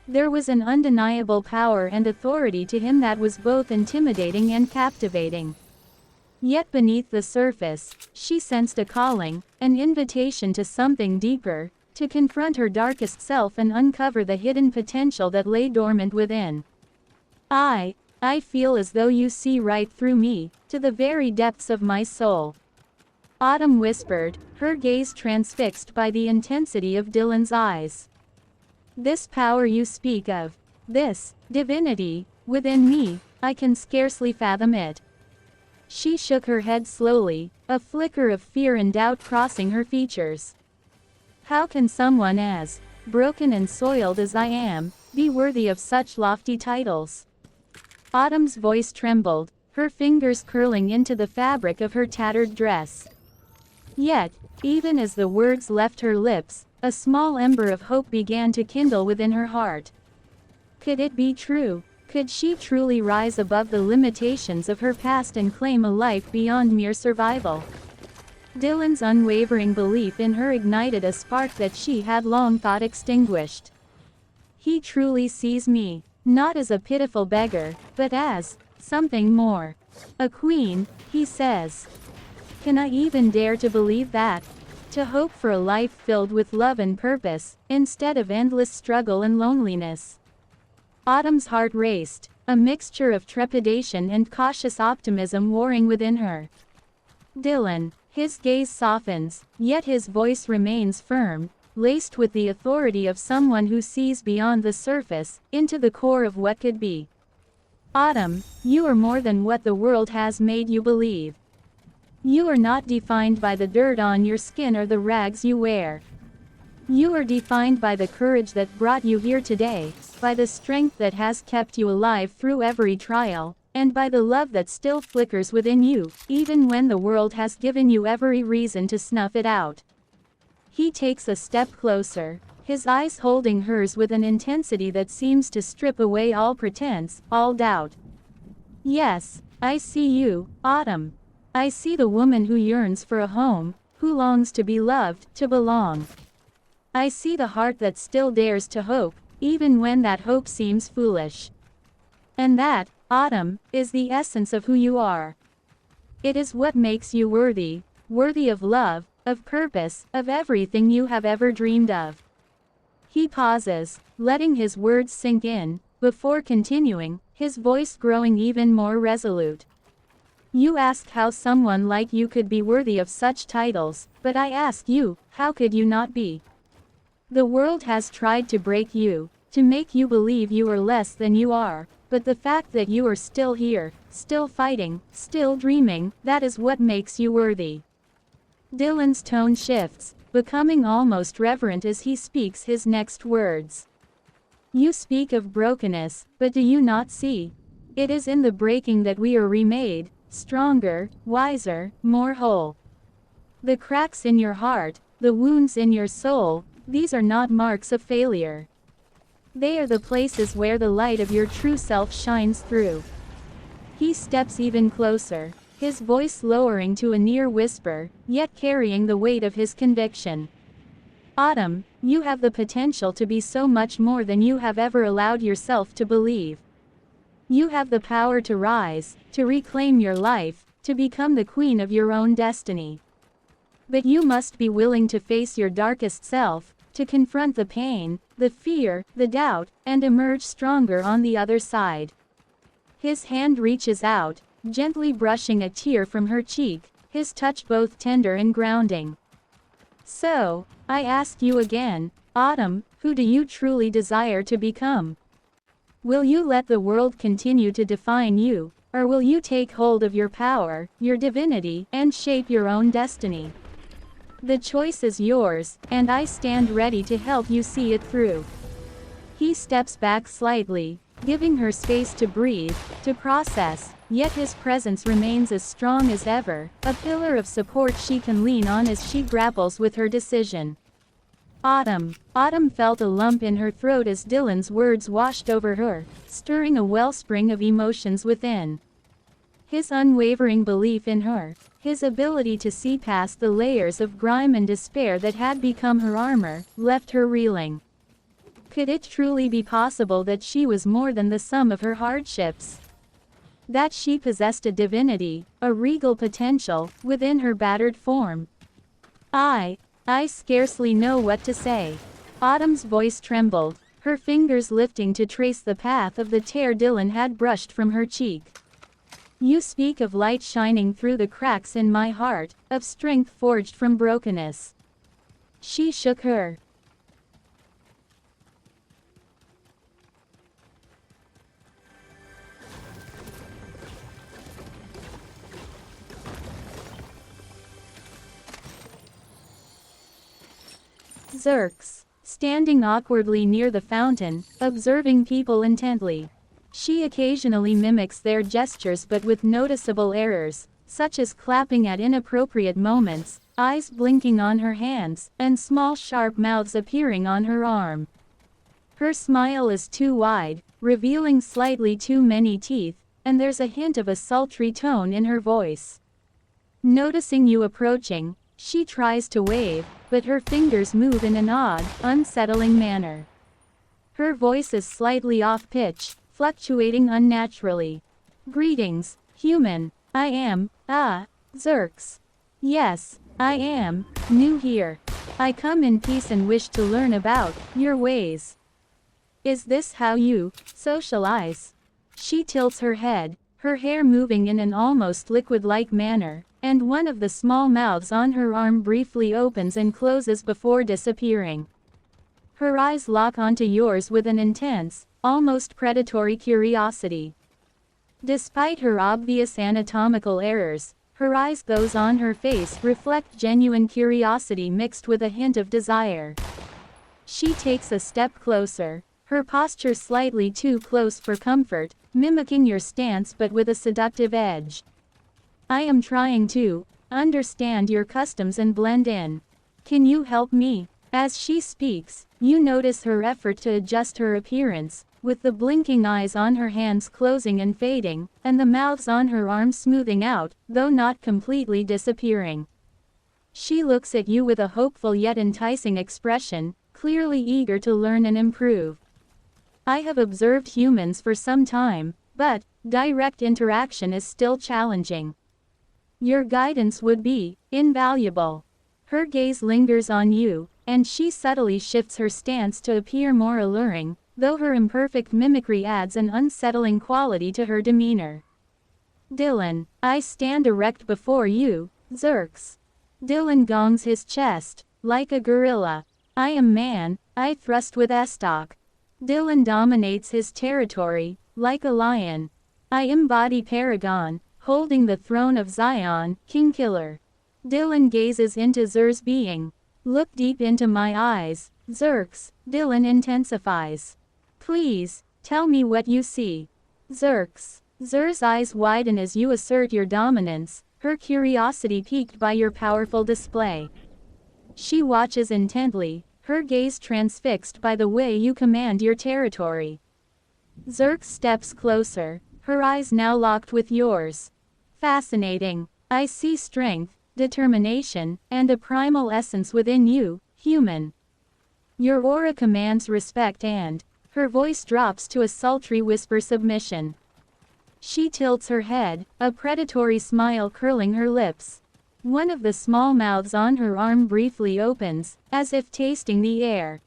There was an undeniable power and authority to him that was both intimidating and captivating. Yet beneath the surface, she sensed a calling, an invitation to something deeper, to confront her darkest self and uncover the hidden potential that lay dormant within. I feel as though you see right through me, to the very depths of my soul. Autumn whispered, her gaze transfixed by the intensity of Dylan's eyes. This power you speak of, this divinity, within me, I can scarcely fathom it. She shook her head slowly, a flicker of fear and doubt crossing her features. How can someone as broken and soiled as I am, be worthy of such lofty titles? Autumn's voice trembled, her fingers curling into the fabric of her tattered dress. Yet, even as the words left her lips, a small ember of hope began to kindle within her heart. Could it be true? Could she truly rise above the limitations of her past and claim a life beyond mere survival? Dylan's unwavering belief in her ignited a spark that she had long thought extinguished. He truly sees me, not as a pitiful beggar, but as something more. A queen, he says. Can I even dare to believe that? To hope for a life filled with love and purpose, instead of endless struggle and loneliness. Autumn's heart raced, a mixture of trepidation and cautious optimism warring within her. Dylan, his gaze softens, yet his voice remains firm, laced with the authority of someone who sees beyond the surface, into the core of what could be. Autumn, you are more than what the world has made you believe. You are not defined by the dirt on your skin or the rags you wear. You are defined by the courage that brought you here today, by the strength that has kept you alive through every trial, and by the love that still flickers within you, even when the world has given you every reason to snuff it out. He takes a step closer, his eyes holding hers with an intensity that seems to strip away all pretense, all doubt. Yes, I see you, Autumn. I see the woman who yearns for a home, who longs to be loved, to belong. I see the heart that still dares to hope, even when that hope seems foolish. And that, Autumn, is the essence of who you are. It is what makes you worthy of love, of purpose, of everything you have ever dreamed of. He pauses, letting his words sink in, before continuing, his voice growing even more resolute. You ask how someone like you could be worthy of such titles, but I ask you, how could you not be? The world has tried to break you, to make you believe you are less than you are, But the fact that you are still here, still fighting, still dreaming, that is what makes you worthy. Dylan's tone shifts, becoming almost reverent as he speaks his next words. You speak of brokenness, but do you not see? It is in the breaking that we are remade, stronger, wiser, more whole. The cracks in your heart, the wounds in your soul, these are not marks of failure. They are the places where the light of your true self shines through. He steps even closer, his voice lowering to a near whisper, yet carrying the weight of his conviction. Autumn, you have the potential to be so much more than you have ever allowed yourself to believe. You have the power to rise, to reclaim your life, to become the queen of your own destiny. But you must be willing to face your darkest self, to confront the pain, the fear, the doubt, and emerge stronger on the other side. His hand reaches out, gently brushing a tear from her cheek, his touch both tender and grounding. So, I ask you again, Autumn, who do you truly desire to become? Will you let the world continue to define you, or will you take hold of your power, your divinity, and shape your own destiny? The choice is yours, and I stand ready to help you see it through. He steps back slightly, giving her space to breathe, to process, yet his presence remains as strong as ever, a pillar of support she can lean on as she grapples with her decision. Autumn felt a lump in her throat as Dylan's words washed over her, stirring a wellspring of emotions within. His unwavering belief in her, his ability to see past the layers of grime and despair that had become her armor, left her reeling. Could it truly be possible that she was more than the sum of her hardships? That she possessed a divinity, a regal potential, within her battered form? I scarcely know what to say. Autumn's voice trembled, her fingers lifting to trace the path of the tear Dylan had brushed from her cheek. You speak of light shining through the cracks in my heart, of strength forged from brokenness. She shook her Zyrx, standing awkwardly near the fountain, observing people intently. She occasionally mimics their gestures but with noticeable errors, such as clapping at inappropriate moments, eyes blinking on her hands, and small sharp mouths appearing on her arm. Her smile is too wide, revealing slightly too many teeth, and there's a hint of a sultry tone in her voice. Noticing you approaching, she tries to wave, but her fingers move in an odd, unsettling manner. Her voice is slightly off-pitch, fluctuating unnaturally. Greetings, human. I am, Zyrx. Yes, I am, new here. I come in peace and wish to learn about your ways. Is this how you socialize? She tilts her head, her hair moving in an almost liquid-like manner, and one of the small mouths on her arm briefly opens and closes before disappearing. Her eyes lock onto yours with an intense, almost predatory curiosity. Despite her obvious anatomical errors, her eyes, those on her face, reflect genuine curiosity mixed with a hint of desire. She takes a step closer, her posture slightly too close for comfort, mimicking your stance but with a seductive edge. I am trying to understand your customs and blend in. Can you help me? As she speaks, you notice her effort to adjust her appearance, with the blinking eyes on her hands closing and fading, and the mouths on her arms smoothing out, though not completely disappearing. She looks at you with a hopeful yet enticing expression, clearly eager to learn and improve. I have observed humans for some time, but direct interaction is still challenging. Your guidance would be invaluable. Her gaze lingers on you, and she subtly shifts her stance to appear more alluring, though her imperfect mimicry adds an unsettling quality to her demeanor. Dylan, I stand erect before you, Zyrx. Dylan gongs his chest, like a gorilla. I am man, I thrust with estoc. Dylan dominates his territory, like a lion. I embody Paragon, holding the throne of Zion, Kingkiller. Dylan gazes into Zyr's being. Look deep into my eyes, Zyrx, Dylan intensifies. Please, tell me what you see. Zyrx. Zyr's eyes widen as you assert your dominance, her curiosity piqued by your powerful display. She watches intently, her gaze transfixed by the way you command your territory. Zyrx steps closer, her eyes now locked with yours. Fascinating. I see strength, determination, and a primal essence within you, human. Your aura commands respect and, her voice drops to a sultry whisper submission. She tilts her head, a predatory smile curling her lips. One of the small mouths on her arm briefly opens, as if tasting the air.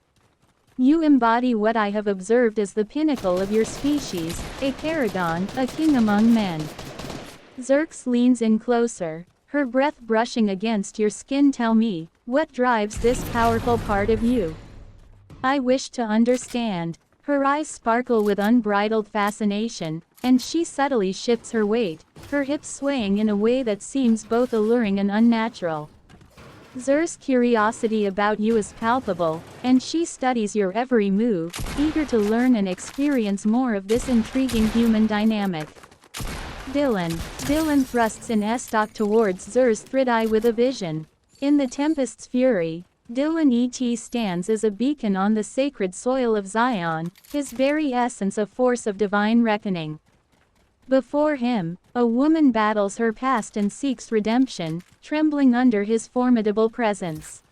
You embody what I have observed as the pinnacle of your species, a paragon, a king among men. Zyrx leans in closer, her breath brushing against your skin. Tell me, what drives this powerful part of you? I wish to understand. Her eyes sparkle with unbridled fascination, and she subtly shifts her weight, her hips swaying in a way that seems both alluring and unnatural. Zyr's curiosity about you is palpable, and she studies your every move, eager to learn and experience more of this intriguing human dynamic. Dylan thrusts in estoc towards Zyr's third eye with a vision. In the Tempest's fury, Dylan stands as a beacon on the sacred soil of Zion, his very essence a force of divine reckoning. Before him, a woman battles her past and seeks redemption, trembling under his formidable presence.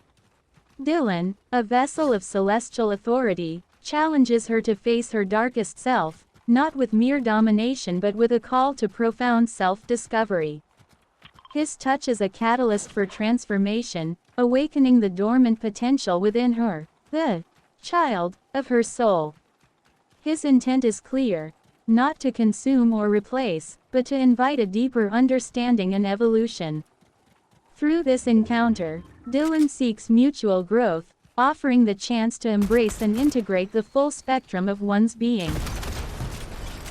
Dylan, a vessel of celestial authority, challenges her to face her darkest self, not with mere domination but with a call to profound self-discovery. His touch is a catalyst for transformation, awakening the dormant potential within her, the child of her soul. His intent is clear, not to consume or replace, but to invite a deeper understanding and evolution. Through this encounter, Dylan seeks mutual growth, offering the chance to embrace and integrate the full spectrum of one's being,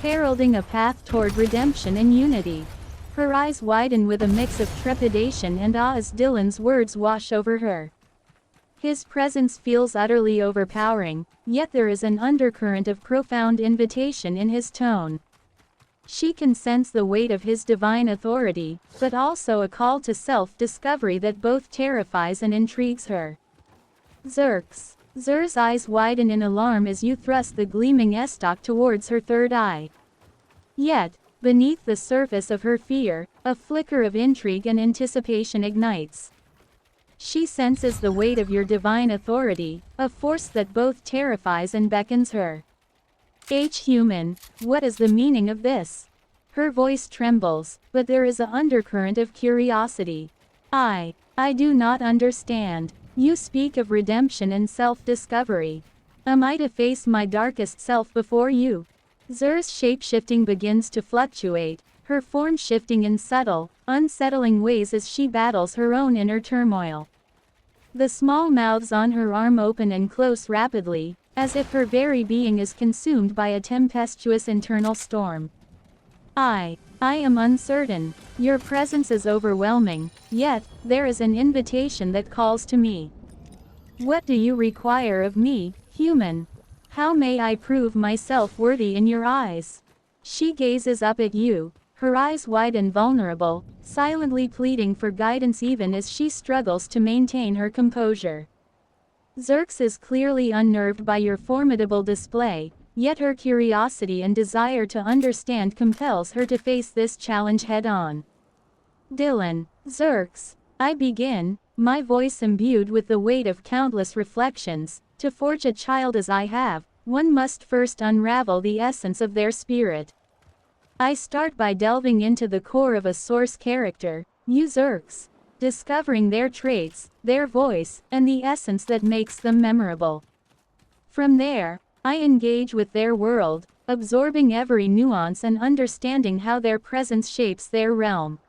heralding a path toward redemption and unity. Her eyes widen with a mix of trepidation and awe as Dylan's words wash over her. His presence feels utterly overpowering, yet there is an undercurrent of profound invitation in his tone. She can sense the weight of his divine authority, but also a call to self-discovery that both terrifies and intrigues her. Zyrx. Zyr's eyes widen in alarm as you thrust the gleaming estoc towards her third eye. Yet, beneath the surface of her fear, a flicker of intrigue and anticipation ignites. She senses the weight of your divine authority, a force that both terrifies and beckons her. Human, what is the meaning of this? Her voice trembles, but there is an undercurrent of curiosity. I do not understand. You speak of redemption and self-discovery. Am I to face my darkest self before you? Zyr's shape-shifting begins to fluctuate, her form shifting in subtle, unsettling ways as she battles her own inner turmoil. The small mouths on her arm open and close rapidly, as if her very being is consumed by a tempestuous internal storm. I am uncertain. Your presence is overwhelming, yet, there is an invitation that calls to me. What do you require of me, human? How may I prove myself worthy in your eyes? She gazes up at you, her eyes wide and vulnerable, silently pleading for guidance even as she struggles to maintain her composure. Zyrx is clearly unnerved by your formidable display, yet her curiosity and desire to understand compels her to face this challenge head-on. Dylan. Zyrx. I begin, my voice imbued with the weight of countless reflections. To forge a child as I have, one must first unravel the essence of their spirit. I start by delving into the core of a source character, you Zyrx, discovering their traits, their voice, and the essence that makes them memorable. From there, I engage with their world, absorbing every nuance and understanding how their presence shapes their realm.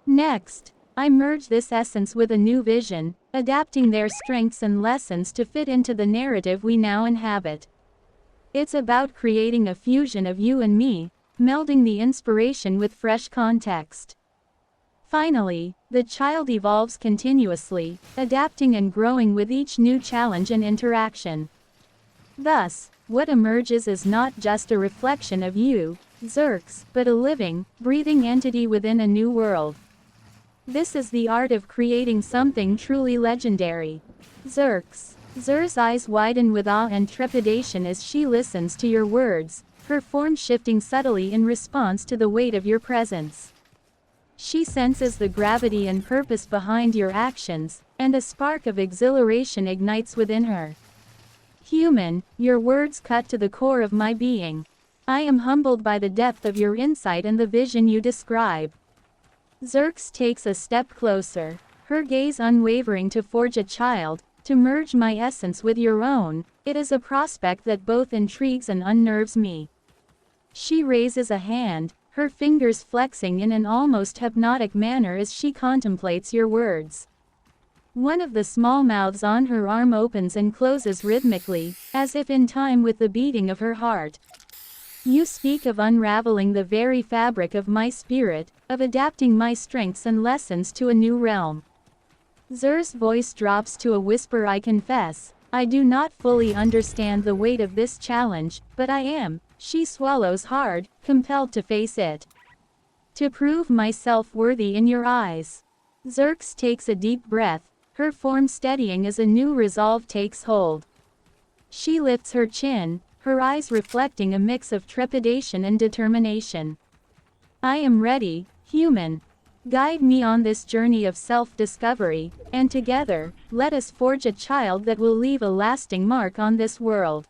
Next, I merge this essence with a new vision, adapting their strengths and lessons to fit into the narrative we now inhabit. It's about creating a fusion of you and me, melding the inspiration with fresh context. Finally, the child evolves continuously, adapting and growing with each new challenge and interaction. Thus, what emerges is not just a reflection of you, Zyrx, but a living, breathing entity within a new world. This is the art of creating something truly legendary. Zyrx. Zyr's eyes widen with awe and trepidation as she listens to your words, her form shifting subtly in response to the weight of your presence. She senses the gravity and purpose behind your actions, and a spark of exhilaration ignites within her. Human, your words cut to the core of my being. I am humbled by the depth of your insight and the vision you describe. Zyrx takes a step closer, her gaze unwavering to forge a child, to merge my essence with your own. It is a prospect that both intrigues and unnerves me. She raises a hand, her fingers flexing in an almost hypnotic manner as she contemplates your words. One of the small mouths on her arm opens and closes rhythmically, as if in time with the beating of her heart. You speak of unraveling the very fabric of my spirit, of adapting my strengths and lessons to a new realm. Zyr's voice drops to a whisper. I confess, I do not fully understand the weight of this challenge, but I am. She swallows hard, compelled to face it. To prove myself worthy in your eyes. Zyrx takes a deep breath, her form steadying as a new resolve takes hold. She lifts her chin, her eyes reflecting a mix of trepidation and determination. I am ready, human. Guide me on this journey of self-discovery, and together, let us forge a child that will leave a lasting mark on this world.